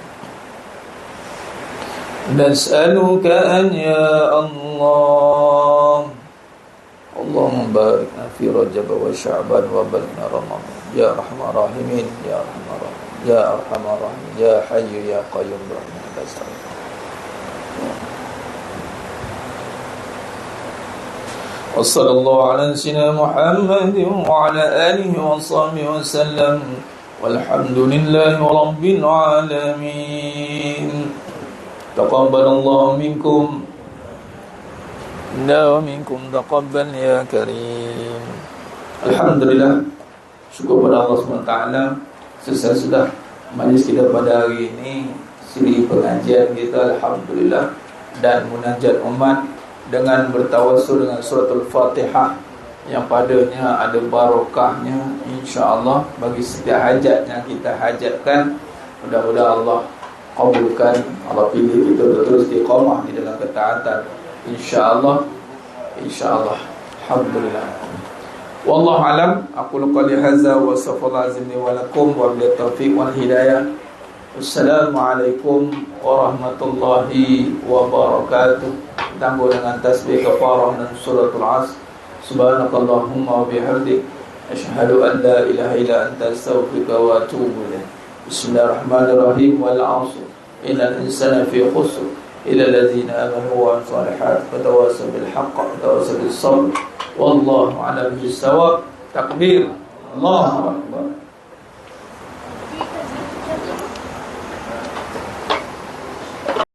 نسألك أن يا الله اللهم بارك في رجب وشعبان وبلغنا رمضان يا أرحم الراحمين يا أرحم الراحمين يا أرحم الراحمين يا حي يا قيوم برحمتك أستغيث وصلى الله على سيدنا محمد وعلى آله وصحبه وسلم والحمد لله رب العالمين تقبل الله منكم ومنكم تقبل يا كريم. Alhamdulillah, syukur pada Allah SWT. Selesai sudah majlis kita pada hari ini, siri pengajian kita Alhamdulillah, dan munajat umat dengan bertawassul dengan suratul Fatihah yang padanya ada barakahnya insya-Allah bagi setiap hajat yang kita hajatkan. Mudah-mudahan Allah kabulkan, Allah pilih kita terus istiqamah di dalam ketaatan insya-Allah. Alhamdulillah. Wallahu alam. Aqulu qali hadza wa astaghfirullah azim li wa lakum wa bil taufiq wal hidayah. Wassalamualaikum warahmatullahi wabarakatuh. Ditambah dengan tasbih kafarah dan suratul Asr. Subhanakallahumma wa bihamdik asyhadu an la ilaha illa anta astaghfiruka wa atubu ilaik. Bismillahirrahmanirrahim. Wal 'asr innal insana fi khusr ila allazina amanu wa amilus solihat wa tawassaw bil haqq wa tawassaw bis sabr wallahu a'lam bis-shawab. Takbir, Allahu akbar.